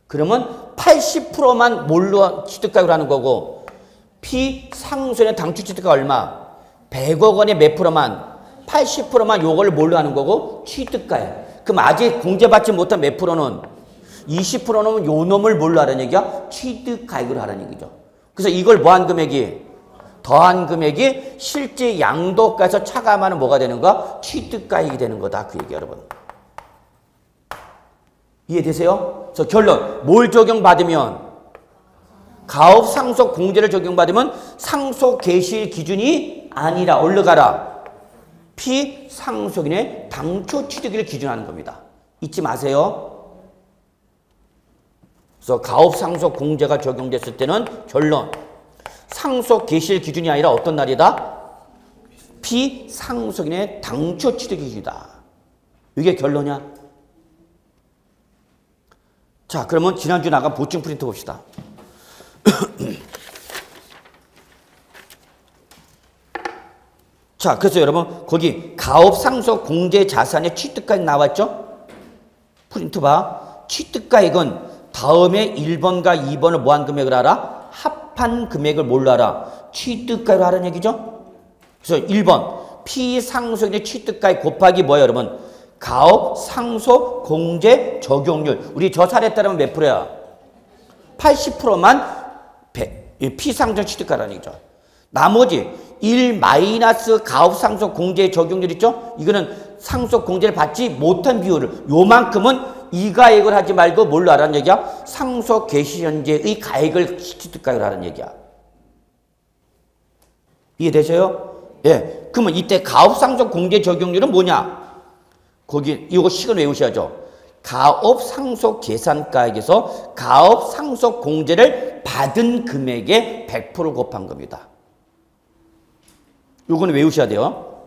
그러면 80%만 뭘로 취득가액으로 하는 거고 피상속의 당초 취득가 얼마? 100억 원에 몇 프로만? 80%만 요걸 뭘로 하는 거고? 취득가액. 그럼 아직 공제받지 못한 몇 프로는? 20%는 요 놈을 뭘로 하라는 얘기야? 취득가액으로 하라는 얘기죠. 그래서 이걸 뭐한 금액이? 더한 금액이 실제 양도가에서 차감하는 뭐가 되는 거야? 취득가액이 되는 거다. 그 얘기 여러분. 이해되세요? 그래서 결론. 뭘 적용받으면? 가업 상속 공제를 적용받으면 상속 개시 기준이 아니라 올라가라. 피상속인의 당초 취득일을 기준하는 겁니다. 잊지 마세요. 그래서 가업 상속 공제가 적용됐을 때는 결론. 상속 개시일 기준이 아니라 어떤 날이다? 피상속인의 당초 취득 기준이다. 이게 결론이야. 자, 그러면 지난주 나간 보충 프린트 봅시다. 자, 그래서 여러분 거기 가업 상속 공제 자산의 취득가액 나왔죠? 프린트 봐. 취득가액은 다음에 1번과 2번을 뭐한 금액을 알아? 합한 금액을 뭘로 알아? 취득가액으로 하라는 얘기죠? 그래서 1번 피상속인의 취득가액 곱하기 뭐예요 여러분? 가업 상속 공제 적용률. 우리 저 사례에 따르면 몇 프로야? 80%만 피상속 취득가라는 얘기죠. 나머지 1 마이너스 가업 상속 공제 적용률 있죠? 이거는 상속 공제를 받지 못한 비율을 요만큼은 이 가액을 하지 말고 뭘로 하라는 얘기야? 상속 개시 현재의 가액을 취득가액으로 하라는 얘기야. 이해되세요? 예. 그러면 이때 가업 상속 공제 적용률은 뭐냐? 거기 이거 식은 외우셔야죠. 가업 상속 계산가액에서 가업 상속 공제를 받은 금액의 100% 곱한 겁니다. 요거는 외우셔야 돼요.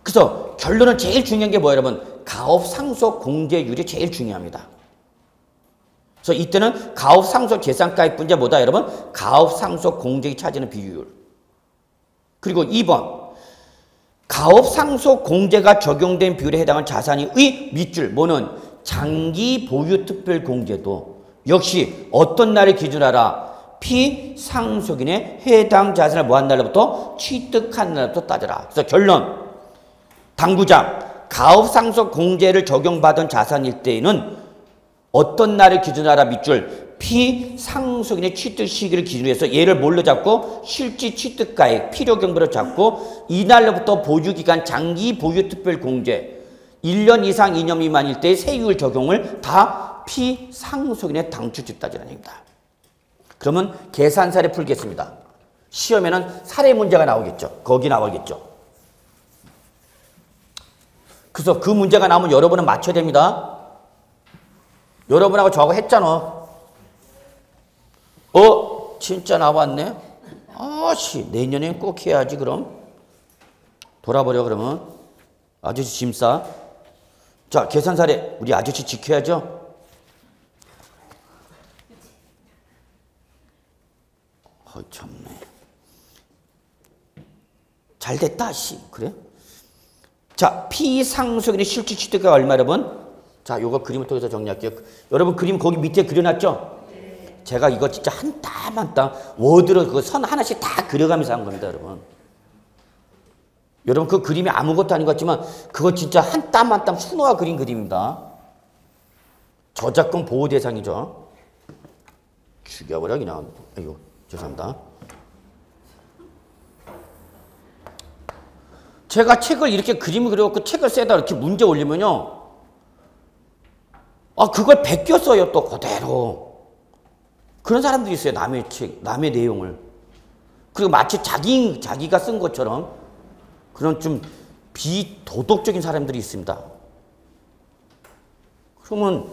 그래서 결론은 제일 중요한 게 뭐예요, 여러분? 가업 상속 공제율이 제일 중요합니다. 그래서 이때는 가업 상속 계산가액뿐이 뭐다, 여러분? 가업 상속 공제액이 차지하는 비율. 그리고 2번. 가업 상속 공제가 적용된 비율에 해당하는 자산의 밑줄, 뭐는 장기 보유 특별 공제도 역시 어떤 날을 기준으로 하라? 피상속인의 해당 자산을 뭐한 날로부터? 취득한 날로부터 따져라. 그래서 결론. 당구장. 가업 상속 공제를 적용받은 자산일 때에는 어떤 날을 기준으로 하라? 밑줄. 피상속인의 취득 시기를 기준으로 해서 얘를 뭘로 잡고? 실질 취득가액, 필요경비로 잡고 이 날로부터 보유기간 장기 보유 특별 공제 1년 이상 2년 미만일 때의 세율 적용을 다 피상속인의 당초치 따지라는 얘기입니다. 그러면 계산 사례 풀겠습니다. 시험에는 사례 문제가 나오겠죠. 거기 나오겠죠. 그래서 그 문제가 나오면 여러분은 맞춰야 됩니다. 여러분하고 저하고 했잖아. 진짜 나왔네? 아씨, 내년엔 꼭 해야지, 그럼. 돌아버려, 그러면. 아저씨 짐 싸. 자, 계산 사례. 우리 아저씨 지켜야죠? 참네. 잘 됐다, 씨. 그래? 자, 피상속인의 실질 취득가가 얼마, 여러분? 자, 요거 그림을 통해서 정리할게요. 여러분 그림 거기 밑에 그려놨죠? 제가 이거 진짜 한 땀 한 땀 워드로 그 선 하나씩 다 그려가면서 한 겁니다, 여러분. 여러분 그 그림이 아무것도 아닌 것 같지만 그거 진짜 한 땀 한 땀 수놓아 그린 그림입니다. 저작권 보호 대상이죠. 죽여버려 그냥. 아이고 죄송합니다. 제가 책을 이렇게 그림을 그려갖고 책을 세다 이렇게 문제 올리면요. 그걸 베껴 써요, 또 그대로. 그런 사람들이 있어요, 남의 책, 남의 내용을. 그리고 마치 자기가 쓴 것처럼 그런 좀 비도덕적인 사람들이 있습니다. 그러면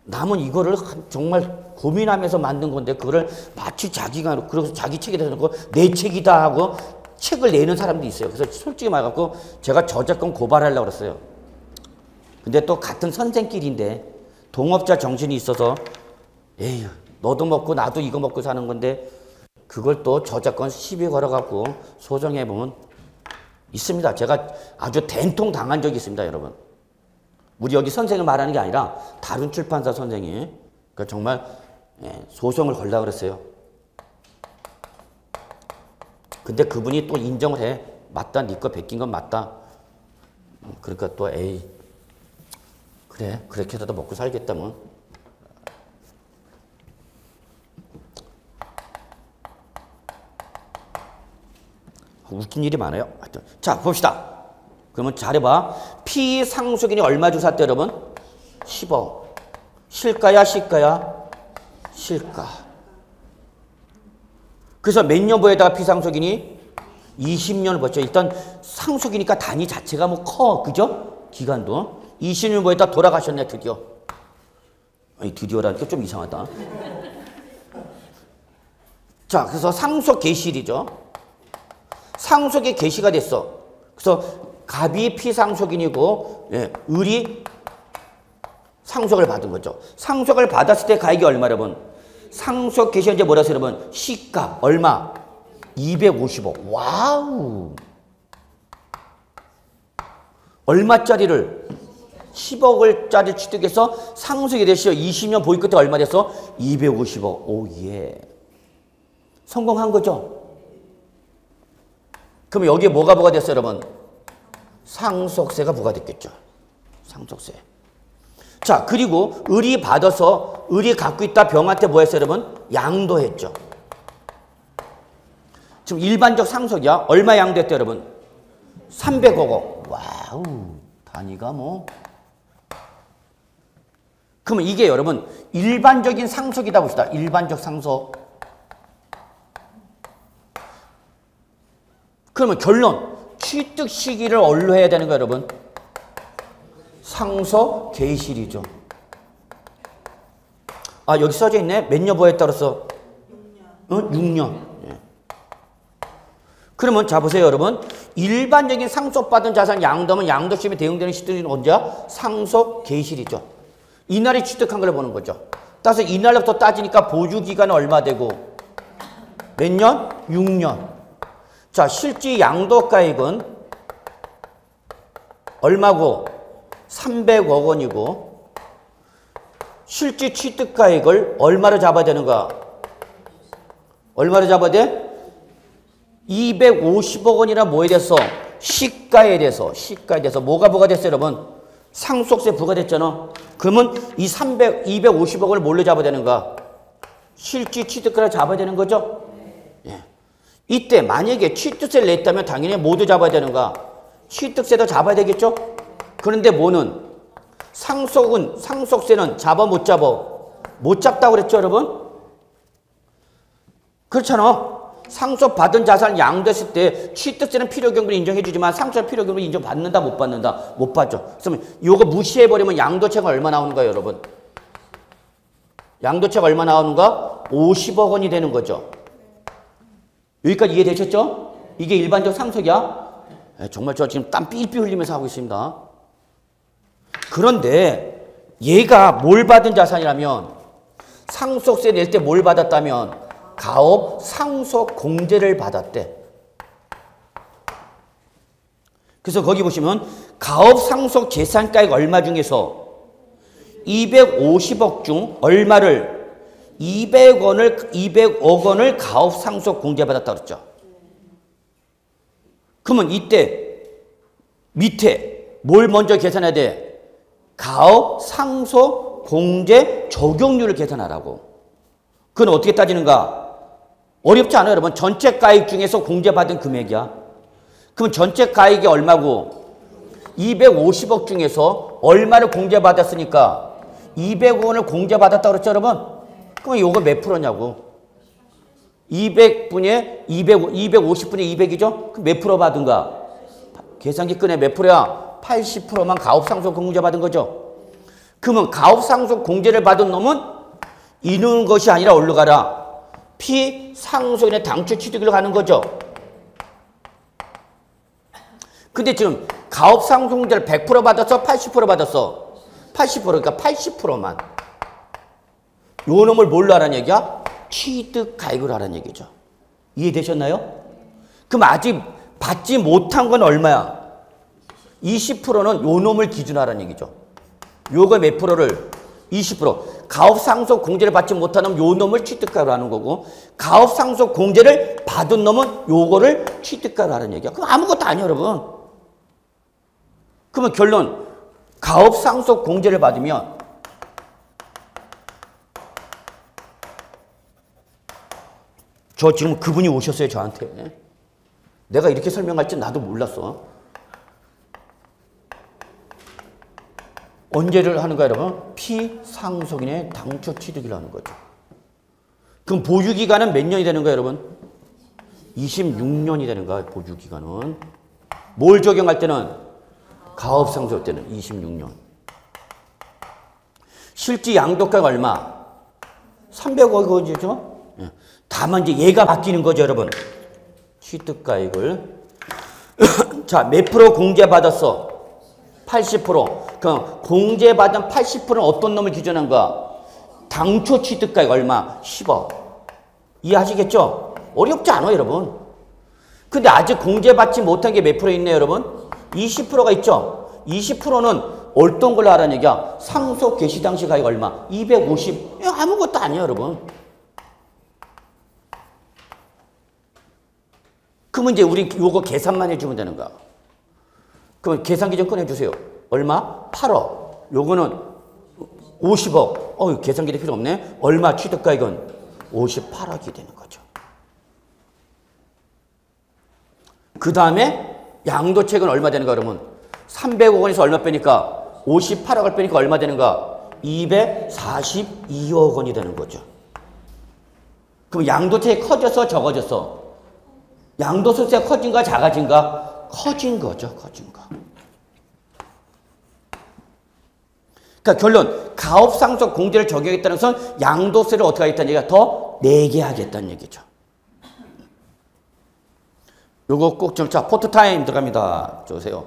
남은 이거를 정말 고민하면서 만든 건데 그거를 마치 자기가 그래서 자기 책에다 놓고 내 책이다 하고 책을 내는 사람도 있어요. 그래서 솔직히 말해갖고 제가 저작권 고발하려고 그랬어요. 근데 또 같은 선생끼리인데 동업자 정신이 있어서 에휴 너도 먹고 나도 이거 먹고 사는 건데 그걸 또 저작권 시비 걸어갖고 소송해보면 있습니다. 제가 아주 된통 당한 적이 있습니다, 여러분. 우리 여기 선생을 말하는 게 아니라 다른 출판사 선생이 그러니까 정말 소송을 걸려고 그랬어요. 근데 그분이 또 인정을 해. 맞다, 네 거 베낀 건 맞다. 그러니까 또 에이 그래 그렇게 해서도 먹고 살겠다면 웃긴 일이 많아요. 하여튼. 자 봅시다. 그러면 잘해봐. 피상속인이 얼마 주고 샀대 여러분? 10억. 실가야 시가야? 실가. 그래서 몇 년 보에다가 피상속인이 20년을 벌죠. 일단 상속이니까 단위 자체가 뭐 커. 그죠? 기간도. 20년 보에다 돌아가셨네 드디어. 아니 드디어라니까 좀 이상하다. 자 그래서 상속 개시일이죠. 상속이 개시가 됐어. 그래서 갑이 피상속인이고 을이 상속을 받은 거죠. 상속을 받았을 때 가액이 얼마 여러분? 상속 개시 현재 뭐라서 여러분? 시가 얼마? 250억. 와우. 얼마짜리를? 10억을짜리 취득해서 상속이 됐어. 20년 보유 끝에 얼마 됐어? 250억. 오 예. 성공한 거죠. 그럼 여기에 뭐가 부과됐어요, 여러분? 상속세가 부과됐겠죠. 상속세. 자, 그리고 을이 받아서 을이 갖고 있다 병한테 뭐 했어요, 여러분? 양도했죠. 지금 일반적 상속이야. 얼마 양도했대, 여러분? 300억 원. 와우. 단위가 뭐. 그러면 이게 여러분 일반적인 상속이다 봅시다. 일반적 상속. 그러면 결론. 취득 시기를 얼로 해야 되는 거예요, 여러분? 상속 개시일이죠. 아, 여기 써져 있네. 몇 년 보에 따라서? 6년. 6년. 예. 그러면 자 보세요, 여러분. 일반적인 상속받은 자산 양도하면 양도 시험에 대응되는 시점이 언제야? 상속 개시일이죠. 이날이 취득한 걸 보는 거죠. 따라서 이날부터 따지니까 보유 기간은 얼마 되고? 몇 년? 6년. 자, 실질 양도가액은 얼마고? 300억 원이고 실질 취득가액을 얼마로 잡아야 되는가? 얼마로 잡아야 돼? 250억 원이나 뭐에 대해서? 시가에 대해서. 시가에 대해서 뭐가 부과됐어요, 여러분? 상속세 부과됐잖아. 그러면 이 250억 원을 뭘로 잡아야 되는가? 실질 취득가를 잡아야 되는 거죠? 예. 이때 만약에 취득세를 냈다면 당연히 모두 잡아야 되는가? 취득세도 잡아야 되겠죠? 그런데 뭐는? 상속세는 잡아 못 잡아? 못 잡다고 그랬죠, 여러분? 그렇잖아. 상속받은 자산을 양도했을 때 취득세는 필요경비를 인정해 주지만 상속세는 필요경비를 인정받는다 못 받는다? 못 받죠. 그러면 이거 무시해버리면 양도채가 얼마 나오는 거예요, 여러분? 양도채가 얼마 나오는가? 50억 원이 되는 거죠. 여기까지 이해되셨죠? 이게 일반적 상속이야? 정말 저 지금 땀 삘삘 흘리면서 하고 있습니다. 그런데 얘가 뭘 받은 자산이라면 상속세 낼 때 뭘 받았다면 가업 상속 공제를 받았대. 그래서 거기 보시면 가업 상속 재산가액 얼마 중에서 250억 중 얼마를 200억 원을 가업 상속 공제받았다 그랬죠. 그러면 이때 밑에 뭘 먼저 계산해야 돼? 가업 상속 공제 적용률을 계산하라고. 그건 어떻게 따지는가? 어렵지 않아요, 여러분. 전체 가액 중에서 공제받은 금액이야. 그럼 전체 가액이 얼마고? 250억 중에서 얼마를 공제받았으니까 200억 원을 공제받았다 그랬죠, 여러분? 그럼 이거 몇 프로냐고? 200분의 250분의 200이죠? 그럼 몇 프로 받은가? 계산기 꺼내 몇 프로야? 80%만 가업상속 공제 받은 거죠. 그러면 가업상속 공제를 받은 놈은 이는 것이 아니라 어디로 가라? 피상속인의 당초 취득으로 가는 거죠. 근데 지금 가업상속 공제를 100% 받았어? 80% 받았어? 80%, 그러니까 80%만. 요 놈을 뭘로 하라는 얘기야? 취득가액으로 하라는 얘기죠. 이해되셨나요? 그럼 아직 받지 못한 건 얼마야? 20%는 요 놈을 기준으로 하라는 얘기죠. 요거 몇 프로를? 20%. 가업상속 공제를 받지 못하는 요 놈을 취득가로 하는 거고, 가업상속 공제를 받은 놈은 요거를 취득가로 하는 얘기야. 그럼 아무것도 아니야, 여러분. 그러면 결론, 가업상속 공제를 받으면 저 지금 그분이 오셨어요, 저한테. 내가 이렇게 설명할 줄 나도 몰랐어. 언제를 하는 거야, 여러분? 피상속인의 당초 취득을 하는 거죠. 그럼 보유기간은 몇 년이 되는 거야, 여러분? 26년이 되는 거야, 보유기간은. 뭘 적용할 때는? 가업상속 때는 26년. 실제 양도가가 얼마? 300억이죠? 다만 이제 얘가 바뀌는 거죠, 여러분. 취득가액을. 자, 몇 프로 공제받았어? 80%. 그럼 공제받은 80%는 어떤 놈을 기준한 거야? 당초 취득가액 얼마? 10억. 이해하시겠죠? 어렵지 않아요, 여러분. 근데 아직 공제받지 못한 게 몇 프로 있네요, 여러분? 20%가 있죠? 20%는 어떤 걸로 하라는 얘기야? 상속 개시 당시 가액 얼마? 250. 아무것도 아니에요, 여러분. 그러면 이제 우리 요거 계산만 해주면 되는 거야. 그럼 계산기 좀 꺼내주세요. 얼마? 8억. 요거는 50억. 계산기도 필요 없네. 얼마 취득가액은? 58억이 되는 거죠. 그 다음에 양도책은 얼마 되는가 그러면 300억 원에서 얼마 빼니까 58억을 빼니까 얼마 되는가? 242억 원이 되는 거죠. 그럼 양도책이 커져서 적어졌어? 양도소득세가 커진가 작아진가? 커진 거죠. 커진 거. 그러니까 결론, 가업상속 공제를 적용했다는 것은 양도세를 어떻게 하겠다는 얘기가 더 내게 하겠다는 얘기죠. 요거 꼭 좀, 자, 포토타임 들어갑니다. 주세요.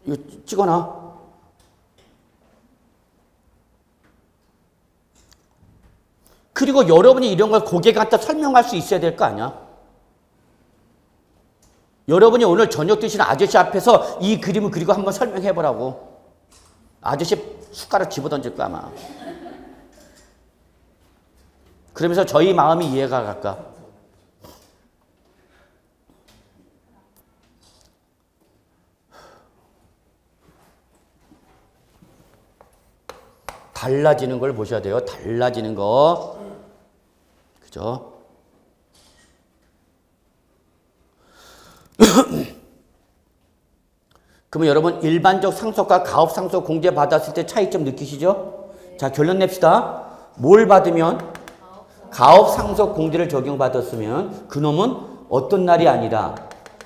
이거 찍어놔. 그리고 여러분이 이런 걸 고객 갖다 설명할 수 있어야 될 거 아니야? 여러분이 오늘 저녁 드시는 아저씨 앞에서 이 그림을 그리고 한번 설명해 보라고. 아저씨 숟가락 집어던질 거야, 아마. 그러면서 저희 마음이 이해가 갈까? 달라지는 걸 보셔야 돼요. 달라지는 거. 그죠? 그러면 여러분 일반적 상속과 가업상속 공제 받았을 때 차이점 느끼시죠? 자, 결론 냅시다. 뭘 받으면? 가업상속 공제를 적용받았으면 그놈은 어떤 날이 아니라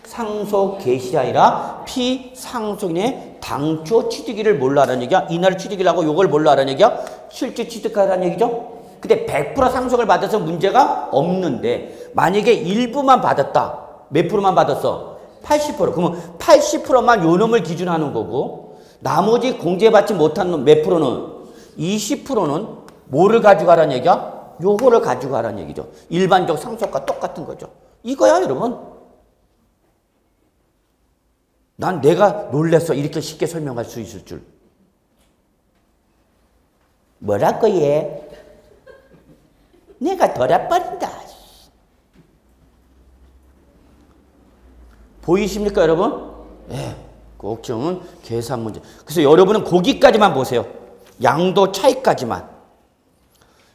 상속 개시이 아니라 피상속인의 당초 취득일을 뭘로 하라는 얘기야? 이날 취득일하고 요걸 뭘로 하라는 얘기야? 실제 취득하라는 얘기죠? 근데 100% 상속을 받아서 문제가 없는데 만약에 일부만 받았다. 몇 프로만 받았어? 80%. 그러면 80%만 요 놈을 기준하는 거고 나머지 공제받지 못한 놈 몇 프로는? 20%는 뭐를 가져가라는 얘기야? 요거를 가져가라는 얘기죠. 일반적 상속과 똑같은 거죠. 이거야, 여러분. 난 내가 놀랬어. 이렇게 쉽게 설명할 수 있을 줄. 뭐랄까 얘? 내가 돌아버린다. 보이십니까, 여러분? 예, 꼭 좀 계산 문제. 그래서 여러분은 거기까지만 보세요. 양도 차이까지만.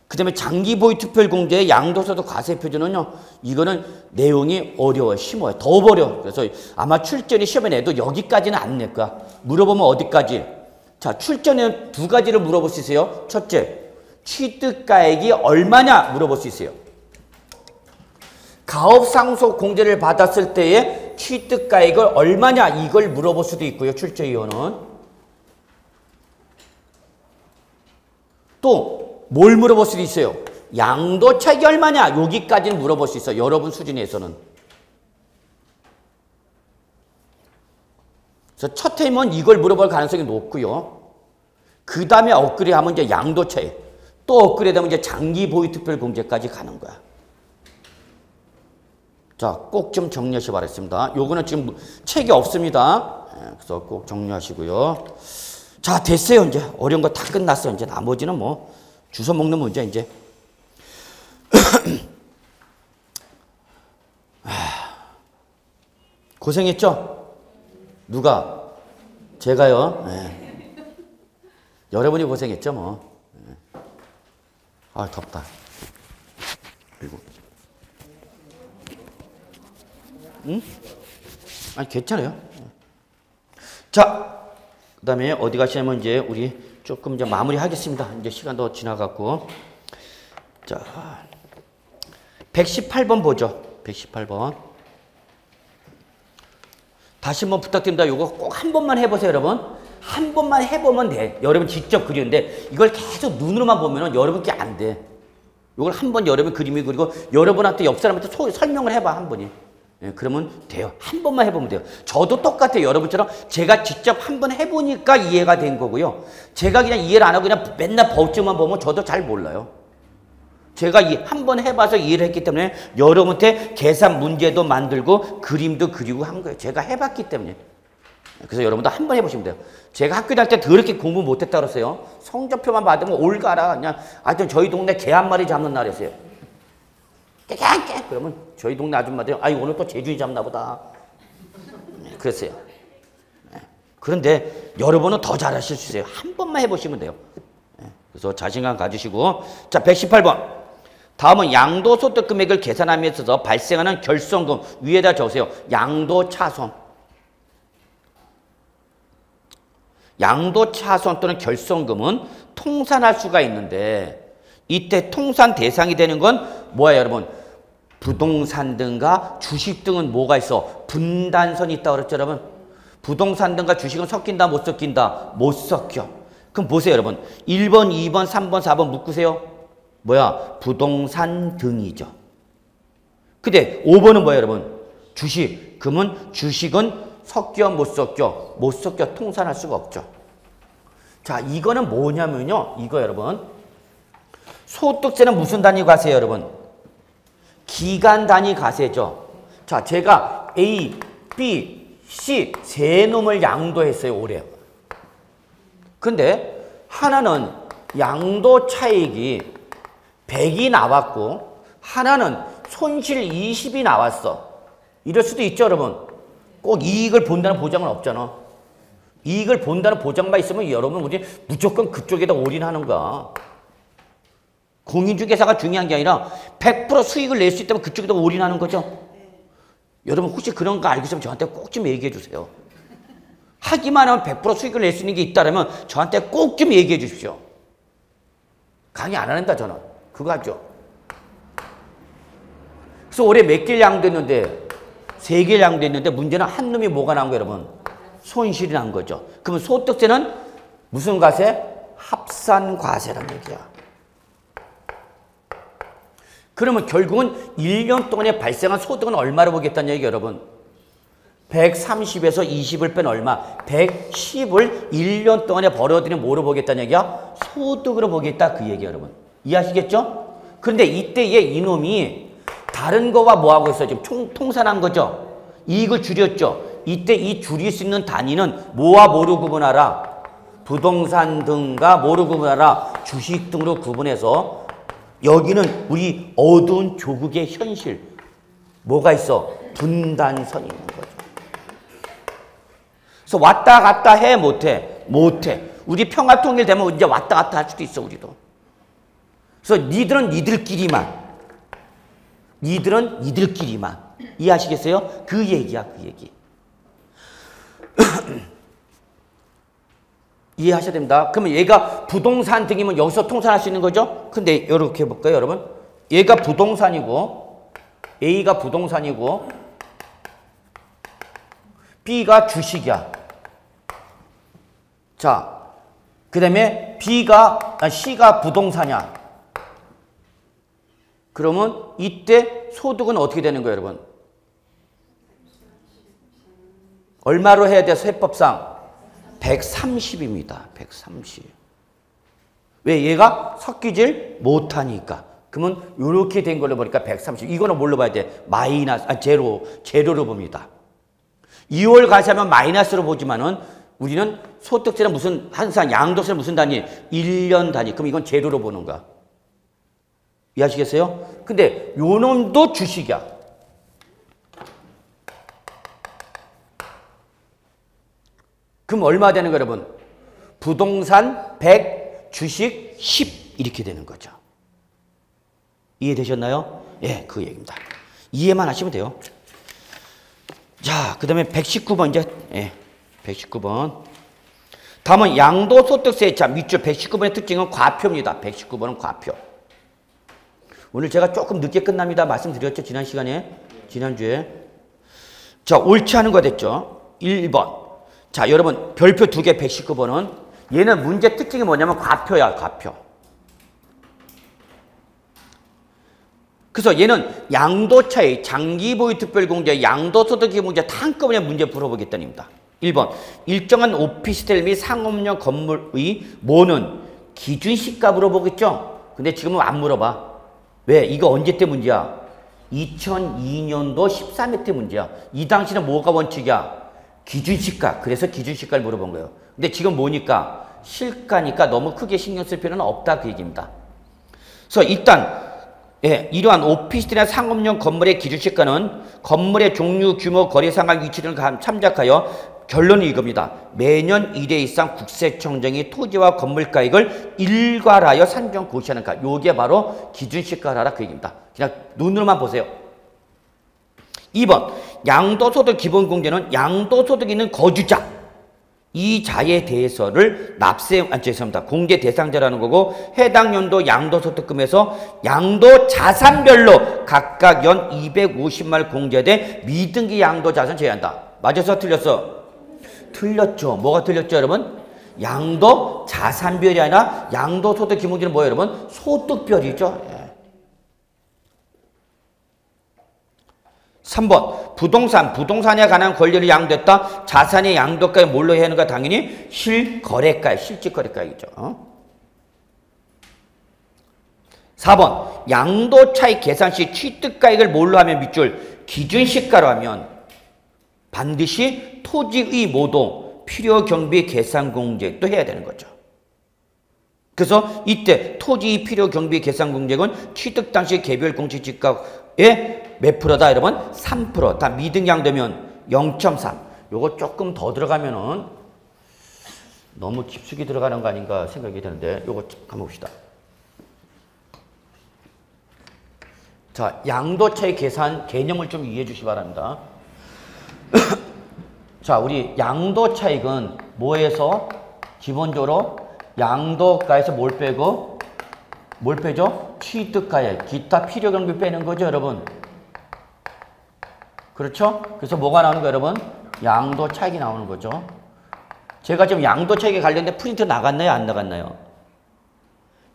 그 다음에 장기 보유 특별 공제의 양도소득 과세 표준은요, 이거는 내용이 어려워요. 심어요. 더 어려워. 그래서 아마 출전이 시험에 내도 여기까지는 안 낼 거야. 물어보면 어디까지? 자, 출전에는 두 가지를 물어볼 수 있어요. 첫째, 취득가액이 얼마냐 물어볼 수 있어요. 가업상속 공제를 받았을 때의 취득가액을 얼마냐 이걸 물어볼 수도 있고요. 출제위원은. 또 뭘 물어볼 수도 있어요. 양도 차익이 얼마냐? 여기까지는 물어볼 수 있어요. 여러분 수준에서는. 그래서 첫 해면 이걸 물어볼 가능성이 높고요. 그 다음에 업그레이드하면 이제 양도 차익. 또 업그레이드하면 이제 장기 보유 특별 공제까지 가는 거야. 자, 꼭 좀 정리하시기 바랍니다. 요거는 지금 책이 없습니다. 그래서 꼭 정리하시고요. 자, 됐어요. 이제 어려운 거 다 끝났어요. 이제 나머지는 뭐 주워 먹는 문제 이제. 고생했죠? 누가? 제가요. 네. 여러분이 고생했죠, 뭐. 네. 아, 덥다. 그리고 응? 아니, 괜찮아요. 자, 그 다음에 어디 가시냐면 이제 우리 조금 이제 마무리 하겠습니다. 이제 시간도 지나갔고. 자, 118번 보죠. 118번. 다시 한번 부탁드립니다. 이거 꼭 한 번만 해보세요, 여러분. 한 번만 해보면 돼. 여러분 직접 그리는데 이걸 계속 눈으로만 보면은 여러분께 안 돼. 이걸 한 번 여러분 그림을 그리고 여러분한테 옆 사람한테 설명을 해봐, 한 번이. 예, 그러면 돼요. 한 번만 해보면 돼요. 저도 똑같아요. 여러분처럼 제가 직접 한 번 해보니까 이해가 된 거고요. 제가 그냥 이해를 안 하고 그냥 맨날 법칙만 보면 저도 잘 몰라요. 제가 한 번 해봐서 이해를 했기 때문에 여러분한테 계산 문제도 만들고 그림도 그리고 한 거예요. 제가 해봤기 때문에. 그래서 여러분도 한 번 해보시면 돼요. 제가 학교 다닐 때 더럽게 공부 못했다 그랬어요. 성적표만 받으면 올가라. 그냥 하여튼 저희 동네 개 한 마리 잡는 날이었어요. 깨깨깨 그러면 저희 동네 아줌마들이 아이 오늘 또 제주인 잡나 보다. 그랬어요. 그런데 여러분은 더 잘하실 수 있어요. 한 번만 해보시면 돼요. 그래서 자신감 가지시고. 자, 118번. 다음은 양도소득 금액을 계산함에 있어서 발생하는 결손금 위에다 적으세요. 양도차손. 양도차손 또는 결손금은 통산할 수가 있는데 이때 통산 대상이 되는 건 뭐야, 여러분? 부동산 등과 주식 등은 뭐가 있어? 분단선이 있다고 그랬죠, 여러분? 부동산 등과 주식은 섞인다, 못 섞인다? 못 섞여. 그럼 보세요, 여러분. 1번, 2번, 3번, 4번 묶으세요. 뭐야? 부동산 등이죠. 근데 5번은 뭐야, 여러분? 주식. 그러면 주식은 섞여, 못 섞여? 못 섞여. 통산할 수가 없죠. 자, 이거는 뭐냐면요. 이거 여러분. 소득세는 무슨 단위 과세예요, 여러분? 기간 단위 과세죠. 자, 제가 A, B, C 세 놈을 양도했어요, 올해. 근데 하나는 양도 차익이 100이 나왔고 하나는 손실 20이 나왔어. 이럴 수도 있죠, 여러분. 꼭 이익을 본다는 보장은 없잖아. 이익을 본다는 보장만 있으면 여러분 우리 무조건 그쪽에다 올인하는 거야. 공인중개사가 중요한 게 아니라 100% 수익을 낼 수 있다면 그쪽에다 올인하는 거죠. 여러분 혹시 그런 거 알고 있으면 저한테 꼭 좀 얘기해 주세요. 하기만 하면 100% 수익을 낼 수 있는 게 있다면 저한테 꼭 좀 얘기해 주십시오. 강의 안 한다 저는. 그거 하죠. 그래서 올해 몇 개를 양도했는데 3개를 양도했는데 문제는 한 놈이 뭐가 난 거예요, 여러분? 손실이 난 거죠. 그러면 소득세는 무슨 과세? 합산과세란 얘기야. 그러면 결국은 1년 동안에 발생한 소득은 얼마로 보겠다는 얘기예요, 여러분? 130에서 20을 뺀 얼마? 110을 1년 동안에 벌어들인 뭐로 보겠다는 얘기야? 소득으로 보겠다 그 얘기예요, 여러분. 이해하시겠죠? 그런데 이때에 이놈이 다른 거와 뭐하고 있어요? 지금 통산한 거죠? 이익을 줄였죠? 이때 이 줄일 수 있는 단위는 뭐와 뭐로 구분하라? 부동산 등과 뭐로 구분하라? 주식 등으로 구분해서 여기는 우리 어두운 조국의 현실. 뭐가 있어? 분단선이 있는 거죠. 그래서 왔다 갔다 해? 못해? 못해. 우리 평화통일되면 이제 왔다 갔다 할 수도 있어, 우리도. 그래서 니들은 니들끼리만. 니들은 니들끼리만. 이해하시겠어요? 그 얘기야, 그 얘기. 이해하셔야 됩니다. 그러면 얘가 부동산 등이면 여기서 통산할 수 있는 거죠? 근데 이렇게 해볼까요, 여러분? 얘가 부동산이고 A가 부동산이고 B가 주식이야. 자, 그 다음에 C가 부동산이야. 그러면 이때 소득은 어떻게 되는 거예요, 여러분? 얼마로 해야 돼, 세법상? 130입니다. 130. 왜? 얘가 섞이질 못하니까. 그러면 이렇게 된 걸로 보니까 130. 이거는 뭘로 봐야 돼? 제로로 봅니다. 2월 가시하면 마이너스로 보지만은 우리는 소득세는 항상 양도세는 무슨 단위? 1년 단위. 그럼 이건 제로로 보는 거야. 이해하시겠어요? 근데 요 놈도 주식이야. 그럼 얼마 되는 거예요, 여러분? 부동산 100, 주식 10 이렇게 되는 거죠. 이해되셨나요? 예, 그 얘기입니다. 이해만 하시면 돼요. 자, 그 다음에 119번 이제 119번. 다음은 양도소득세. 자, 밑줄 119번의 특징은 과표입니다. 119번은 과표. 오늘 제가 조금 늦게 끝납니다. 말씀드렸죠? 지난 시간에. 지난주에. 자, 옳지 않은 거 됐죠? 1번. 자, 여러분 별표 2개 119번은 얘는 문제 특징이 뭐냐면 과표야, 과표. 그래서 얘는 양도차익, 장기보유 특별공제, 양도소득기본제 다 한꺼번에 문제 풀어보겠다는 겁니다. 1번. 일정한 오피스텔 및 상업용 건물의 모는 기준시가로 보겠죠? 근데 지금은 안 물어봐. 왜? 이거 언제 때 문제야? 2002년도 13회 때 문제야. 이 당시는 뭐가 원칙이야? 기준시가. 그래서 기준시가를 물어본 거예요. 근데 지금 뭐니까? 실가니까 너무 크게 신경 쓸 필요는 없다 그 얘기입니다. 그래서 일단 이러한 오피스텔이나 상업용 건물의 기준시가는 건물의 종류, 규모, 거래 상황, 위치를 참작하여 결론은 이겁니다. 매년 1회 이상 국세청정이 토지와 건물가액을 일괄하여 산정 고시하는 가. 요게 바로 기준시가라 그 얘기입니다. 그냥 눈으로만 보세요. 2번. 양도소득 기본공제는 양도소득이 있는 거주자. 이 자에 대해서를 죄송합니다. 공제 대상자라는 거고 해당 연도 양도소득금에서 양도자산별로 각각 연 250만 공제돼 미등기 양도자산 제외한다. 맞았어? 틀렸어? 틀렸죠. 뭐가 틀렸죠, 여러분? 양도자산별이 아니라 양도소득 기본공제는 뭐예요, 여러분? 소득별이죠. 3번. 부동산에 관한 권리를 양도했다. 자산의 양도가에 뭘로 해야 하는가? 당연히 실거래가, 실질거래가이죠. 4번. 양도차익 계산 시 취득가액을 뭘로 하면 밑줄? 기준시가로 하면 반드시 토지의 모동, 필요경비 계산공제도 해야 되는 거죠. 그래서 이때 토지 필요경비 계산공제는 취득 당시 개별 공시지가의 몇 프로다, 여러분? 3%. 다 미등양되면 0.3. 요거 조금 더 들어가면은 너무 깊숙이 들어가는 거 아닌가 생각이 드는데 요거 한번 봅시다. 자, 양도차익 계산 개념을 좀 이해해 주시기 바랍니다. 자, 우리 양도차익은 뭐에서 기본적으로 양도가에서 뭘 빼고 뭘 빼죠? 취득가액, 기타 필요경비 빼는 거죠, 여러분. 그렇죠? 그래서 뭐가 나오는 거예요, 여러분? 양도차익이 나오는 거죠. 제가 지금 양도차익에 관련된 프린트 나갔나요? 안 나갔나요?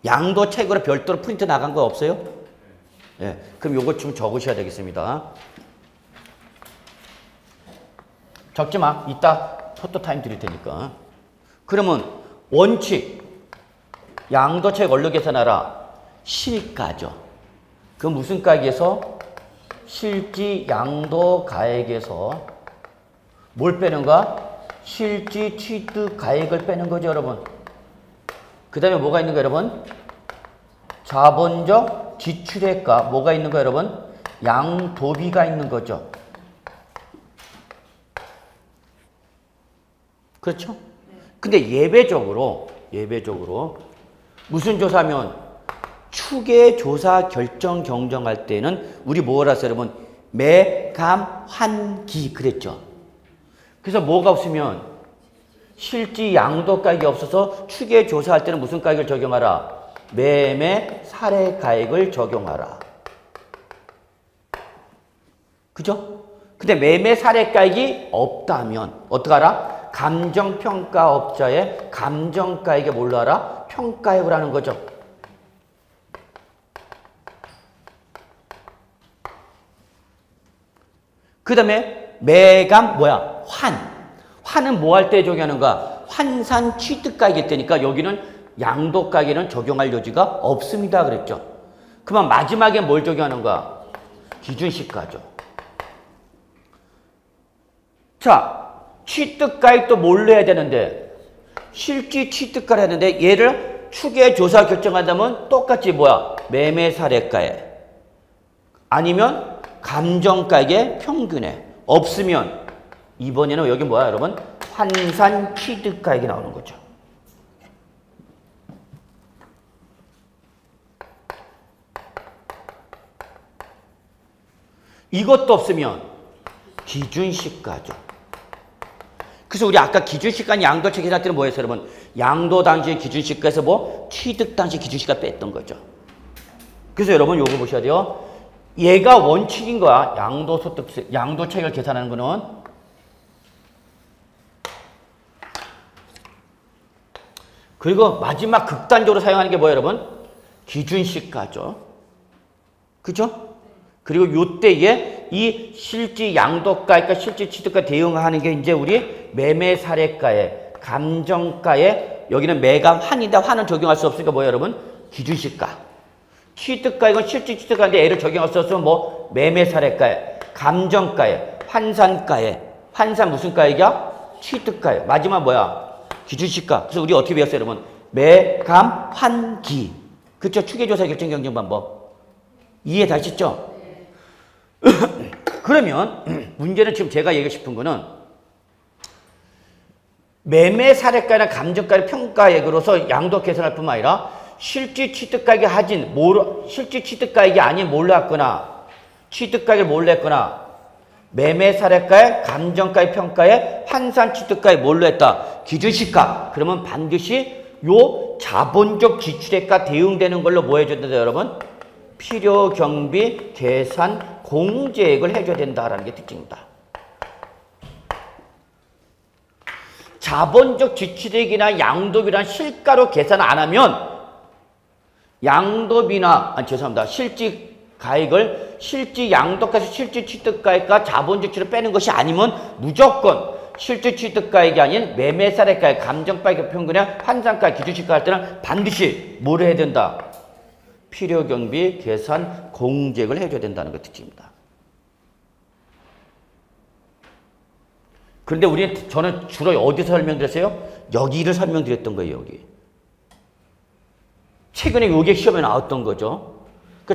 양도차익으로 별도로 프린트 나간 거 없어요? 예, 그럼 요거 좀 적으셔야 되겠습니다. 적지 마. 이따 포토타임 드릴 테니까. 그러면 원칙. 양도차익 얼로 계산하라? 실가죠. 그 무슨 가액에서? 실지 양도가액에서 뭘 빼는가? 실지 취득가액을 빼는 거죠, 여러분. 그 다음에 뭐가 있는 거예요, 여러분? 자본적 지출액과 뭐가 있는 거예요, 여러분? 양도비가 있는 거죠. 그렇죠? 근데 예외적으로 무슨 조사면 추계 조사 결정 경정할 때는 우리 뭐라 했어요, 여러분? 매감 환기 그랬죠. 그래서 뭐가 없으면 실지 양도가액이 없어서 추계 조사할 때는 무슨 가액을 적용하라? 매매 사례 가액을 적용하라. 그죠? 근데 매매 사례 가액이 없다면 어떡하라? 감정평가업자의 감정가액에 뭘로 하라? 평가액을 하는 거죠. 그 다음에 매감 뭐야? 환은 뭐 할 때 적용하는가? 환산 취득가액일 때니까 여기는 양도가액에는 적용할 여지가 없습니다 그랬죠. 그러면 마지막에 뭘 적용하는가? 기준시가죠. 자, 취득가액도 뭘로 해야 되는데? 실질 취득가를 했는데 얘를 추계조사 결정한다면 똑같이 뭐야? 매매사례가액 아니면 감정가액의 평균에 없으면 이번에는 여기 뭐야 여러분? 환산 취득가액이 나오는 거죠. 이것도 없으면 기준시가죠. 그래서 우리 아까 기준시가 양도책 계산할 때는 뭐였어요 여러분? 양도 당시 기준시가에서 뭐 취득 당시 기준시가 뺐던 거죠. 그래서 여러분 요거 보셔야 돼요. 얘가 원칙인 거야. 양도소득세, 양도책을 계산하는 거는. 그리고 마지막 극단적으로 사용하는 게 뭐예요, 여러분? 기준시가죠. 그죠? 그리고 요때에 이 실질 양도가액과 실질 취득가 대응하는 게 이제 우리 매매사례가에, 감정가에, 여기는 매감 환인데 환은 적용할 수 없으니까 뭐예요, 여러분? 기준시가. 취득가액은 실질 취득가인데 얘를 적용할 수 없으면 뭐 매매사례가에, 감정가에, 환산가에, 환산 무슨 가액이야? 취득가에. 마지막 뭐야? 기준시가. 그래서 우리 어떻게 배웠어요, 여러분? 매감 환기. 그쵸? 추계조사 결정 경쟁 방법. 이해 다시죠? 그러면 문제는 지금 제가 얘기하고 싶은 거는 매매사례가나 감정가의 평가액으로서 양도 계산할 뿐만 아니라 실질 취득가액이 실질 취득가액이 아닌 뭘로 했거나 취득가액을 뭘로 했거나 매매사례가에 감정가액 평가에 환산 취득가액 뭘로 했다? 기준시가. 그러면 반드시 요 자본적 지출액과 대응되는 걸로 뭐 해줘야 된다 여러분? 필요경비 계산 공제액을 해줘야 된다라는 게 특징입니다. 자본적 지출액이나 양도비나 실가로 계산 안 하면 양도비나 죄송합니다. 실질 가액을 실질 양도가에서 실질 취득가액과 자본적 지출을 빼는 것이 아니면 무조건 실질 취득가액이 아닌 매매사례가액, 감정가액 평균에 환산가액, 기준시가 할 때는 반드시 뭘 해야 된다? 필요경비 계산 공제액을 해줘야 된다는 게 특징입니다. 그런데 저는 주로 어디서 설명드렸어요? 여기를 설명드렸던 거예요, 여기. 최근에 요게 시험에 나왔던 거죠.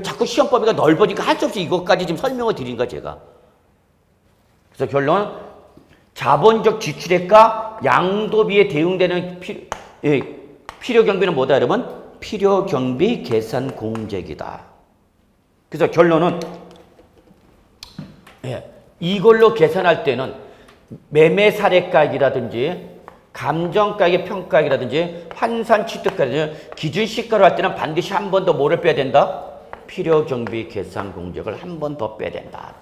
자꾸 시험 범위가 넓어지니까 할 수 없이 이것까지 지금 설명을 드린 거야, 제가. 그래서 결론, 자본적 지출액과 양도비에 대응되는 필요경비는 뭐다, 여러분? 필요경비 계산 공제액이다. 그래서 결론은 이걸로 계산할 때는 매매사례가액이라든지 감정가액의 평가액이라든지 환산 취득가액이라든지 기준시가로 할 때는 반드시 한 번 더 뭐를 빼야 된다? 필요경비 계산 공제액을 한 번 더 빼야 된다.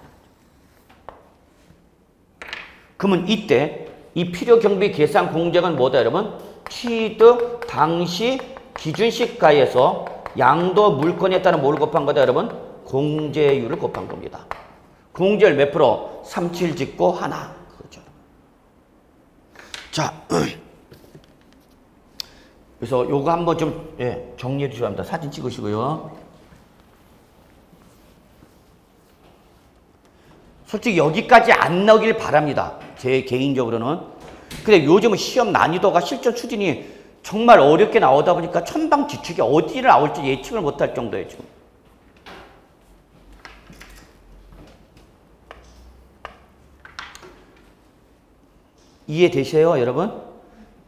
그러면 이때 이 필요경비 계산 공제액은 뭐다 여러분? 취득 당시 기준시가에서 양도 물건에 따른 뭘 곱한 거다 여러분? 공제율을 곱한 겁니다. 공제율 몇 프로? 37 짓고 하나. 그렇죠. 자, 그래서 요거 한번 좀 정리해 주셔야 합니다. 사진 찍으시고요. 솔직히 여기까지 안 나오길 바랍니다. 제 개인적으로는. 근데 요즘은 시험 난이도가 실전 추진이 정말 어렵게 나오다 보니까 천방지축이 어디를 나올지 예측을 못할 정도예요, 지금. 이해되세요, 여러분?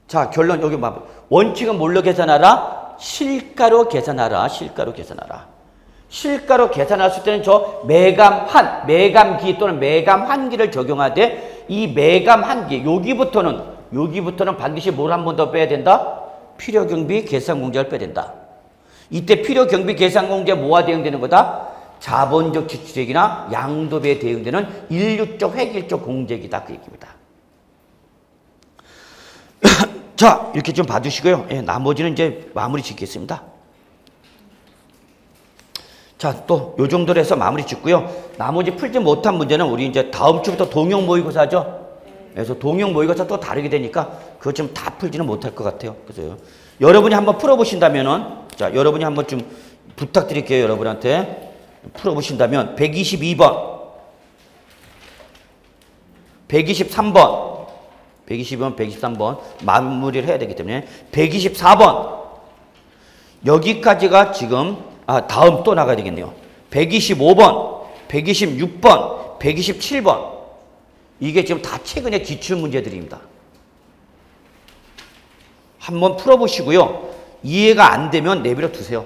자, 결론 여기 봐봐. 원칙은 뭘로 계산하라? 실가로 계산하라. 실가로 계산하라. 실가로 계산했을 때는 저 매감기 또는 매감환기를 적용하되 이 매감환기 여기부터는 반드시 뭘 한 번 더 빼야 된다? 필요경비 계산공제를 빼야 된다. 이때 필요경비 계산공제 뭐와 대응되는 거다? 자본적 지출액이나 양도비에 대응되는 인류적 획일적 공제액이다. 그 얘기입니다. 자, 이렇게 좀 봐주시고요. 예, 나머지는 이제 마무리 짓겠습니다. 자, 또 요 정도로 해서 마무리 짓고요. 나머지 풀지 못한 문제는 우리 이제 다음 주부터 동영 모의고사 하죠. 그래서 동영 모의고사 또 다르게 되니까 그거 좀 다 풀지는 못할 것 같아요. 그래서 여러분이 한번 풀어보신다면은, 자, 여러분이 한번 좀 부탁드릴게요. 여러분한테 풀어보신다면 122번, 123번, 122번, 123번 마무리를 해야 되기 때문에 124번 여기까지가 지금 다음 또 나가야 되겠네요. 125번, 126번, 127번 이게 지금 다 최근의 기출문제들입니다. 한번 풀어보시고요. 이해가 안 되면 내버려 두세요.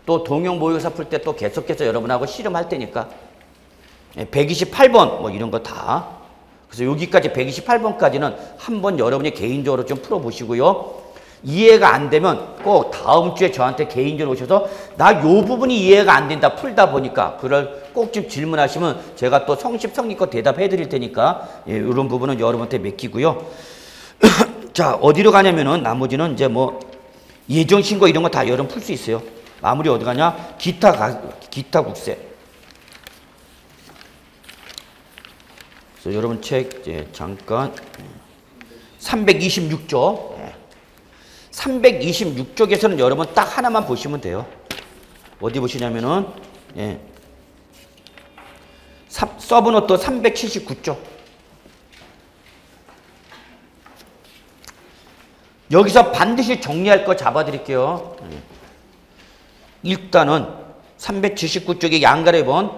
또 동영 모의고사 풀 때 또 계속해서 여러분하고 씨름할 테니까 128번 뭐 이런 거 다. 그래서 여기까지 128번까지는 한번 여러분이 개인적으로 좀 풀어보시고요. 이해가 안 되면 꼭 다음 주에 저한테 개인적으로 오셔서 나 요 부분이 이해가 안 된다 풀다 보니까 그걸 꼭 좀 질문하시면 제가 또 성심성의껏 대답해 드릴 테니까 예, 이런 부분은 여러분한테 맡기고요. 자, 어디로 가냐면은 나머지는 이제 뭐 예정신고 이런 거 다 여러분 풀 수 있어요. 마무리 어디 가냐? 기타 국세. 그래서 여러분 책 이제 잠깐 326조. 326쪽에서는 여러분 딱 하나만 보시면 돼요. 어디 보시냐면은 예. 서브노트 379쪽. 여기서 반드시 정리할 거 잡아드릴게요. 일단은 379쪽에 양가를 본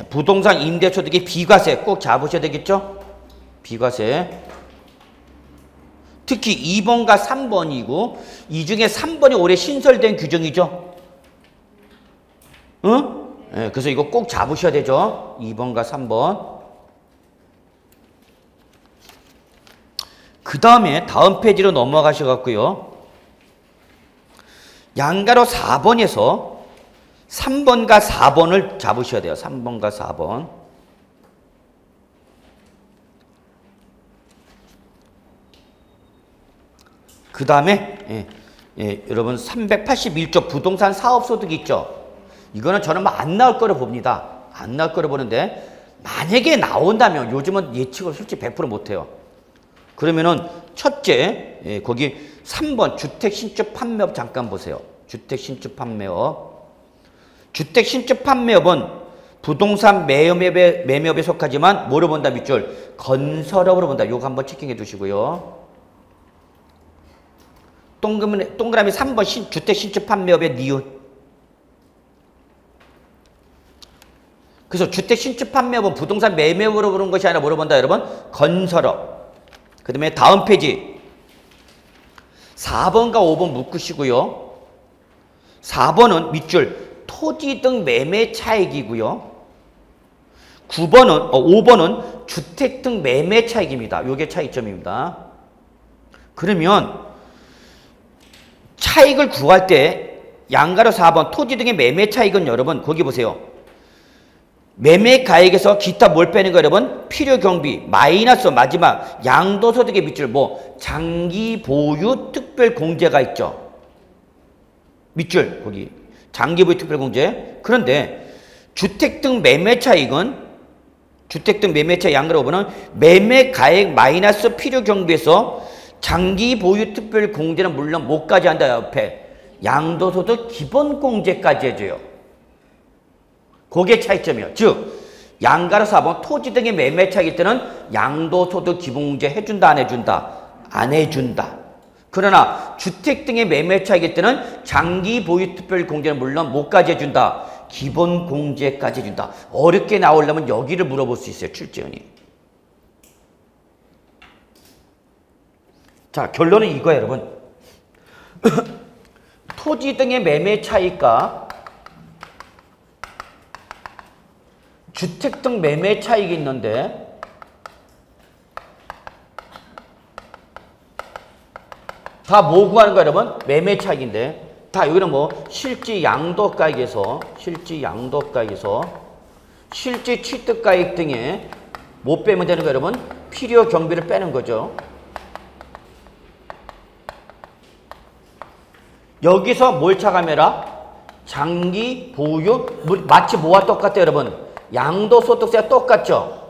부동산 임대소득의 비과세 꼭 잡으셔야 되겠죠? 비과세. 특히 2번과 3번이고 이 중에 3번이 올해 신설된 규정이죠. 응? 네, 그래서 이거 꼭 잡으셔야 되죠. 2번과 3번. 그 다음에 다음 페이지로 넘어가셔갖고요. 양가로 4번에서 3번과 4번을 잡으셔야 돼요. 3번과 4번. 그 다음에 여러분 381조 부동산 사업소득 있죠. 이거는 저는 안 나올 거로 봅니다. 안 나올 거로 보는데 만약에 나온다면 요즘은 예측을 솔직히 100% 못해요. 그러면은 첫째 거기 3번 주택신축 판매업 잠깐 보세요. 주택신축 판매업. 주택신축 판매업은 부동산 매매업에 속하지만 뭐로 본다 밑줄? 건설업으로 본다. 요거 한번 체킹해 두시고요. 동그라미 3번 주택신축 판매업의 니은. 그래서 주택신축 판매업은 부동산 매매업으로 보는 것이 아니라 뭐로 본다 여러분? 건설업. 그 다음에 다음 페이지 4번과 5번 묶으시고요. 4번은 밑줄 토지 등 매매 차익이고요. 5번은 주택 등 매매 차익입니다. 요게 차이점입니다. 그러면 차익을 구할 때 양가로 4번 토지 등의 매매 차익은 여러분 거기 보세요. 매매 가액에서 기타 뭘 빼는 거 여러분? 필요 경비 마이너스 마지막 양도소득의 밑줄 뭐 장기 보유 특별 공제가 있죠. 밑줄 거기 장기 보유 특별 공제. 그런데 주택 등 매매 차익은 주택 등 매매 차익 양가로 보면 매매 가액 마이너스 필요 경비에서 장기 보유 특별 공제는 물론 뭐까지 한다 옆에 양도소득 기본 공제까지 해줘요. 그게 차이점이에요. 즉 양가로 4번 토지 등의 매매 차익일 때는 양도소득 기본 공제 해준다 안 해준다? 안 해준다. 그러나 주택 등의 매매 차익일 때는 장기 보유 특별 공제는 물론 뭐까지 해준다? 기본 공제까지 해준다. 어렵게 나오려면 여기를 물어볼 수 있어요. 출제원이. 자, 결론은 이거예요, 여러분. 토지 등의 매매 차익과 주택 등 매매 차익이 있는데 다 뭐 구하는 거야, 여러분? 매매 차익인데 다 여기는 뭐 실지 양도가액에서 실지 취득가액 등에 뭐 빼면 되는 거야, 여러분? 필요 경비를 빼는 거죠. 여기서 뭘 차감해라? 장기, 보유, 마치 뭐와 똑같아요, 여러분? 양도소득세와 똑같죠?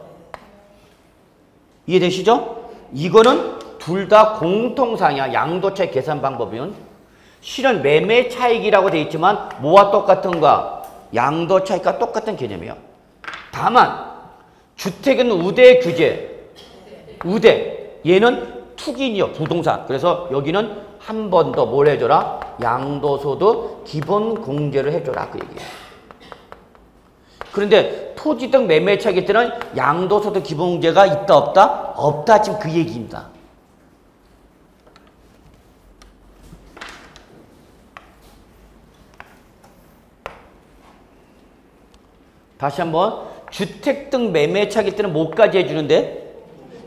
이해되시죠? 이거는 둘 다 공통상이야. 양도차익 계산 방법은. 실은 매매 차익이라고 되어 있지만 뭐와 똑같은가? 양도차익과 똑같은 개념이에요. 다만 주택은 우대 규제. 우대. 얘는 투기인이요. 부동산. 그래서 여기는 한 번 더 뭘 해줘라? 양도소득 기본 공제를 해줘라. 그 얘기예요. 그런데 토지 등 매매 차익일 때는 양도소득 기본 공제가 있다 없다? 없다. 지금 그 얘기입니다. 다시 한번 주택 등 매매 차익일 때는 뭐까지 해주는데?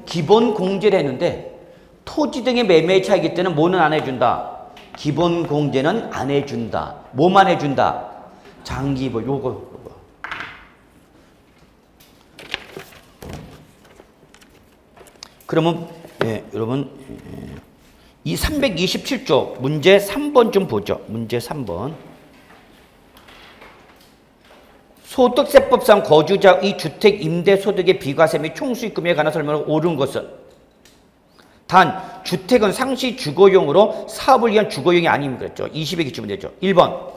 기본 공제를 했는데 토지 등의 매매 차익일 때는 뭐는 안 해준다? 기본 공제는 안 해준다. 뭐만 해준다? 장기 뭐 요거. 그러면 여러분 이 327조 문제 3번 좀 보죠. 문제 3번. 소득세법상 거주자의 주택 임대소득의 비과세 및 총수익금에 관한 설명을 옳은 것은 단 주택은 상시 주거용으로 사업을 위한 주거용이 아닙니다. 그랬죠. 20에 기출문 되죠. 1번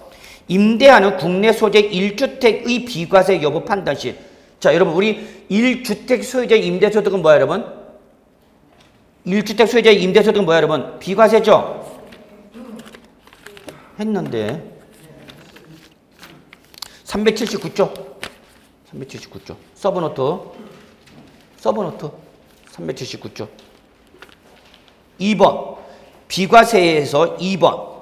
임대하는 국내 소재 1주택의 비과세 여부 판단 시. 자, 여러분 우리 1주택 소유자의 임대소득은 뭐야, 여러분? 1주택 소유자의 임대소득은 뭐야, 여러분? 비과세죠? 했는데 379조. 379조. 서브노트. 379조. 2번. 비과세에서 2번.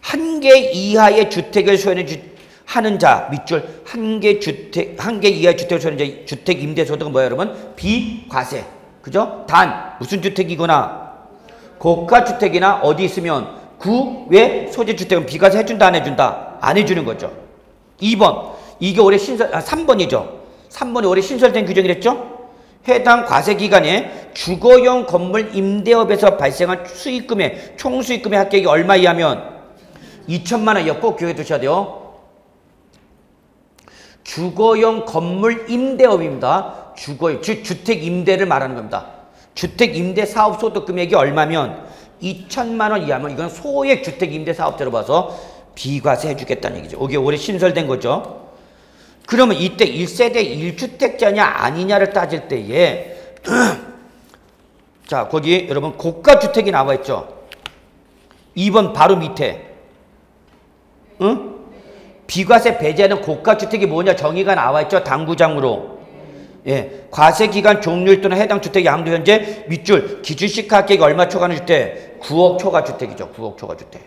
한 개 이하의 주택을 소유하는 자 밑줄 한 개 이하의 주택을 소유하는 자 주택 임대소득은 뭐야, 여러분? 비과세. 그죠? 단 무슨 주택이거나 고가주택이나 어디 있으면 구외 소재주택은 비과세 해준다 안 해준다? 안 해주는 거죠. 2번. 이게 올해 3번이죠. 3번이 올해 신설된 규정이랬죠? 해당 과세기간에 주거용 건물 임대업에서 발생한 수익금의 총수익금의 합계액이 얼마 이하면 2천만 원. 이거 꼭 기억해 두셔야 돼요. 주거용 건물 임대업입니다. 즉 주택 임대를 말하는 겁니다. 주택 임대 사업 소득 금액이 얼마면 2천만 원 이하면 이건 소액 주택 임대 사업자로 봐서 비과세 해주겠다는 얘기죠. 이게 올해 신설된 거죠. 그러면 이때 1세대 1주택자냐 아니냐를 따질 때에 자, 거기 여러분 고가주택이 나와 있죠. 2번 바로 밑에 응? 비과세 배제하는 고가주택이 뭐냐 정의가 나와 있죠. 당구장으로. 예, 과세기간 종료일 또는 해당 주택 양도 현재 밑줄 기준시가 합계액이 얼마 초과하는 주택? 9억 초과주택이죠. 9억 초과주택.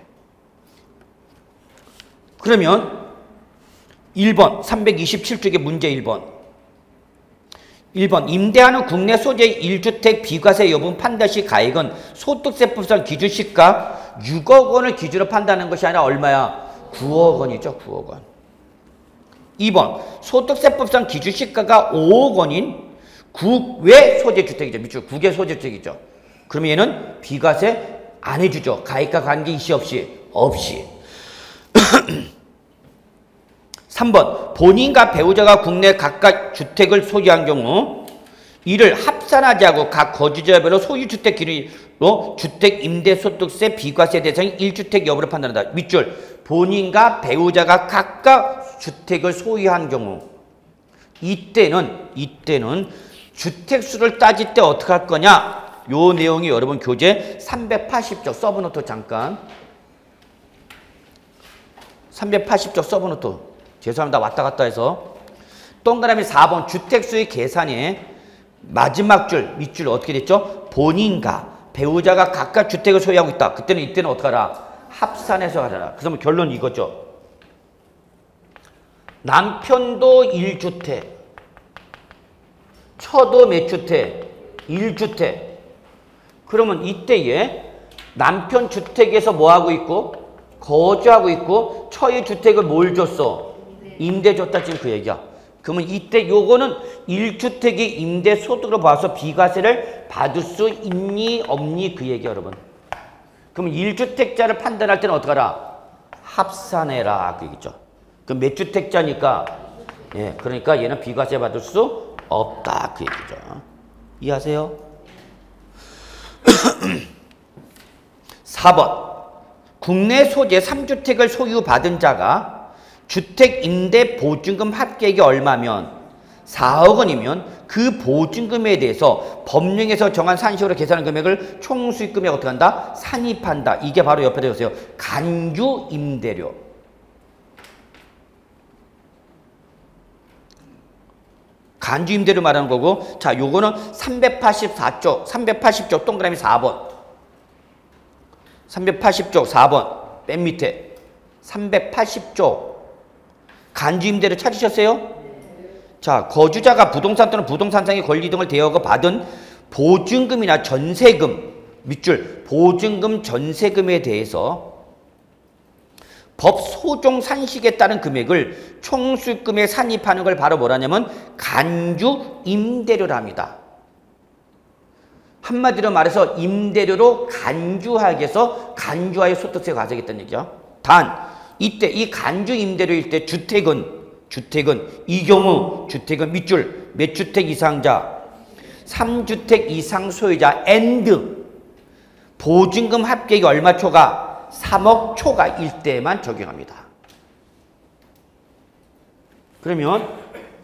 그러면 1번 327쪽의 문제 1번. 1번 임대하는 국내 소재 1주택 비과세 여부 판단 시 가액은 소득세법상 기준시가 6억 원을 기준으로 판단하는 것이 아니라 얼마야? 9억 원이죠. 9억 원. 2번 소득세법상 기준시가가 5억 원인 국외 소재주택이죠. 밑줄 국외 소재주택이죠. 그러면 얘는 비과세 안 해주죠. 가액과 관계 이시 없이. 3번 본인과 배우자가 국내 각각 주택을 소유한 경우 이를 합산하지 않고 각 거주자별로 소유주택 기준으로 주택임대소득세 비과세 대상인 1주택 여부를 판단한다. 밑줄 본인과 배우자가 각각 주택을 소유한 경우 이때는 주택수를 따질 때 어떻게 할 거냐? 요 내용이 여러분 교재 380쪽 서브노트 잠깐 380쪽 서브노트 죄송합니다. 왔다 갔다 해서 동그라미 4번 주택수의 계산에 마지막 줄 밑줄 어떻게 됐죠? 본인과 배우자가 각각 주택을 소유하고 있다. 이때는 어떻게 하라? 합산해서 하라. 그러면 결론 이거죠. 남편도 1주택, 처도 몇 주택? 1주택. 그러면 이때에 남편 주택에서 뭐하고 있고? 거주하고 있고 처의 주택을 뭘 줬어? 임대 줬다 지금 그 얘기야. 그러면 이때 요거는 1주택의 임대 소득으로 봐서 비과세를 받을 수 있니 없니 그 얘기야 여러분. 그럼 1주택자를 판단할 때는 어떻게 하라? 합산해라. 그 얘기죠. 그럼 몇 주택자니까? 예, 그러니까 얘는 비과세 받을 수 없다. 그 얘기죠. 이해하세요? 4번. 국내 소재 3주택을 소유받은 자가 주택 임대 보증금 합계액이 얼마면 4억 원이면 그 보증금에 대해서 법령에서 정한 산식으로 계산한 금액을 총 수익금에 어떻게 한다? 산입한다. 이게 바로 옆에 되었어요. 간주 임대료. 간주 임대료 말하는 거고, 자, 요거는 380쪽 동그라미 4번. 380쪽 4번. 맨 밑에. 380쪽. 간주 임대료 찾으셨어요? 자, 거주자가 부동산 또는 부동산상의 권리 등을 대여하고 받은 보증금이나 전세금, 밑줄, 보증금, 전세금에 대해서 법 소종 산식에 따른 금액을 총수익금에 산입하는 걸 바로 뭐라냐면 간주 임대료라 합니다. 한마디로 말해서 임대료로 간주하게 해서 간주하여 소득세 과세하겠다는 얘기죠. 단, 이때 이 간주 임대료일 때 주택은 이 경우 주택은 밑줄 몇 주택 이상자 3주택 이상 소유자 and 보증금 합계액이 얼마 초과 3억 초과일 때만 적용합니다. 그러면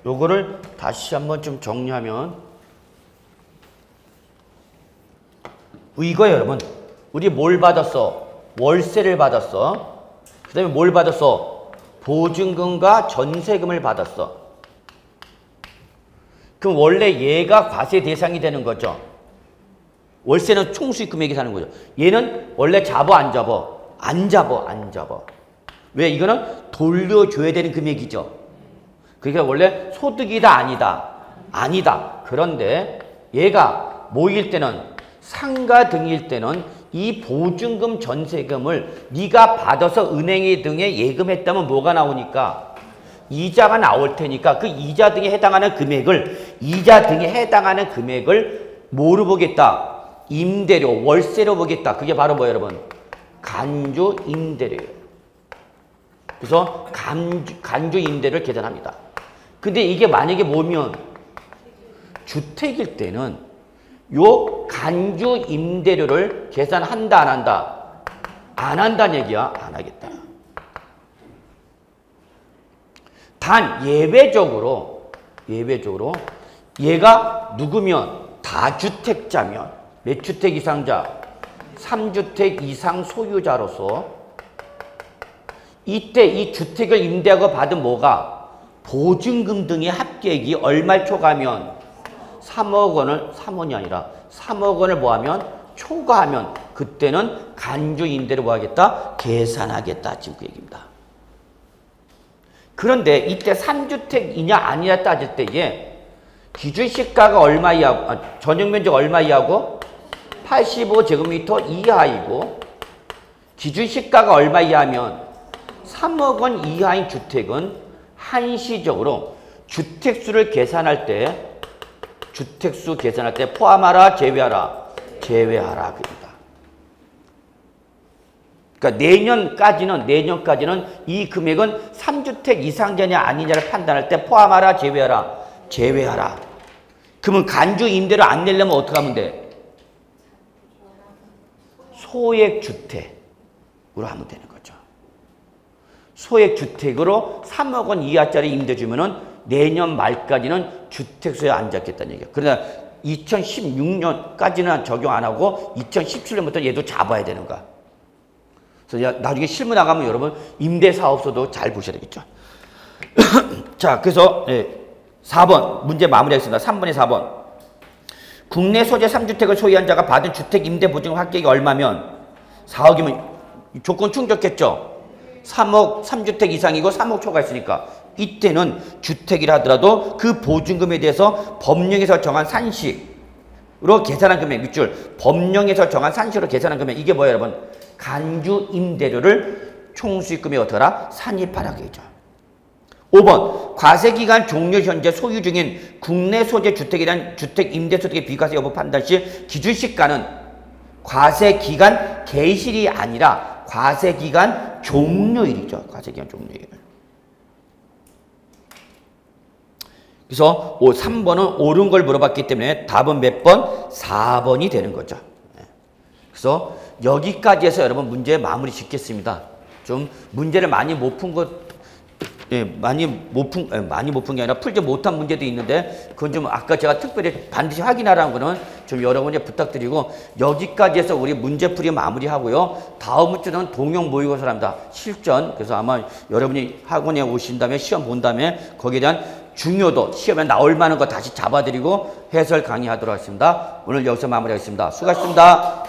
요거를 다시 한번 좀 정리하면 이거예요, 여러분. 우리 뭘 받았어? 월세를 받았어. 그 다음에 뭘 받았어? 보증금과 전세금을 받았어. 그럼 원래 얘가 과세 대상이 되는 거죠. 월세는 총수익 금액이 사는 거죠. 얘는 원래 잡어 안 잡어? 안 잡어. 왜? 이거는 돌려줘야 되는 금액이죠. 그러니까 원래 소득이다 아니다? 아니다. 그런데 얘가 뭐일 때는 상가 등일 때는 이 보증금 해금을 네가 받아서 은행에 등에 예금했다면 뭐가 나오니까? 이자가 나올 테니까 그 이자 등에 해당하는 금액을 뭐로 보겠다? 임대료, 월세로 보겠다. 그게 바로 뭐예요, 여러분? 간주 임대료예요. 그래서 간주 임대료를 계산합니다. 근데 이게 만약에 뭐면 주택일 때는 요 간주 임대료를 계산한다, 안 한다? 안 한다는 얘기야. 안 하겠다. 단 예외적으로 얘가 누구면 다주택자면 몇 주택 이상자? 3주택 이상 소유자로서 이때 이 주택을 임대하고 받은 뭐가? 보증금 등의 합계액이 얼마를 초과하면 3억 원을 3원이 아니라 3억 원을 뭐하면 초과하면 그때는 간주 임대료 뭐하겠다? 계산하겠다. 지금 그 얘기입니다. 그런데 이때 3주택이냐 아니냐 따질 때에 기준 시가가 얼마 이하고 전용 면적 얼마 이하고 85제곱미터 이하이고 기준 시가가 얼마 이하면 3억 원 이하인 주택은 한시적으로 주택수를 계산할 때 포함하라, 제외하라? 제외하라. 그럽니다. 그러니까 내년까지는 이 금액은 3주택 이상자냐 아니냐를 판단할 때 포함하라, 제외하라? 제외하라. 그러면 간주 임대료 안 내려면 어떻게 하면 돼? 소액주택으로 하면 되는 거죠. 소액주택으로 3억 원 이하짜리 임대 주면은 내년 말까지는 주택수에 안 잡겠다는 얘기예요. 그러나 2016년까지는 적용 안 하고 2017년부터 얘도 잡아야 되는 거야. 그래서 나중에 실무 나가면 여러분 임대사업소도 잘 보셔야 되겠죠. 자, 그래서 4번 문제 마무리하겠습니다. 3번에 4번. 국내 소재 3주택을 소유한 자가 받은 주택 임대 보증금 합계액이 얼마면 4억이면 조건 충족했죠. 3억 3주택 이상이고 3억 초과했으니까 이때는 주택이라 하더라도 그 보증금에 대해서 법령에서 정한 산식으로 계산한 금액 밑줄 법령에서 정한 산식으로 계산한 금액 이게 뭐예요, 여러분? 간주 임대료를 총수익금에 어떻게 하라? 산입하라 그러죠. 5번 과세기간 종료 현재 소유 중인 국내 소재 주택에 대한 주택 임대소득의 비과세 여부 판단 시 기준시가는 과세기간 개시일이 아니라 과세기간 종료일이죠. 과세기간 종료일. 그래서 3번은 옳은 걸 물어봤기 때문에 답은 몇 번? 4번이 되는 거죠. 그래서 여기까지 해서 여러분 문제 마무리 짓겠습니다. 좀 문제를 많이 못 푼 것, 많이 못 푼 게 아니라 풀지 못한 문제도 있는데 그건 좀 아까 제가 특별히 반드시 확인하라는 거는 좀 여러분이 부탁드리고 여기까지 해서 우리 문제풀이 마무리하고요. 다음 주는 동영 모의고사를 합니다. 실전. 그래서 아마 여러분이 학원에 오신 다음에 시험 본 다음에 거기에 대한 중요도, 시험에 나올 만한 거 다시 잡아드리고 해설 강의하도록 하겠습니다. 오늘 여기서 마무리하겠습니다. 수고하셨습니다.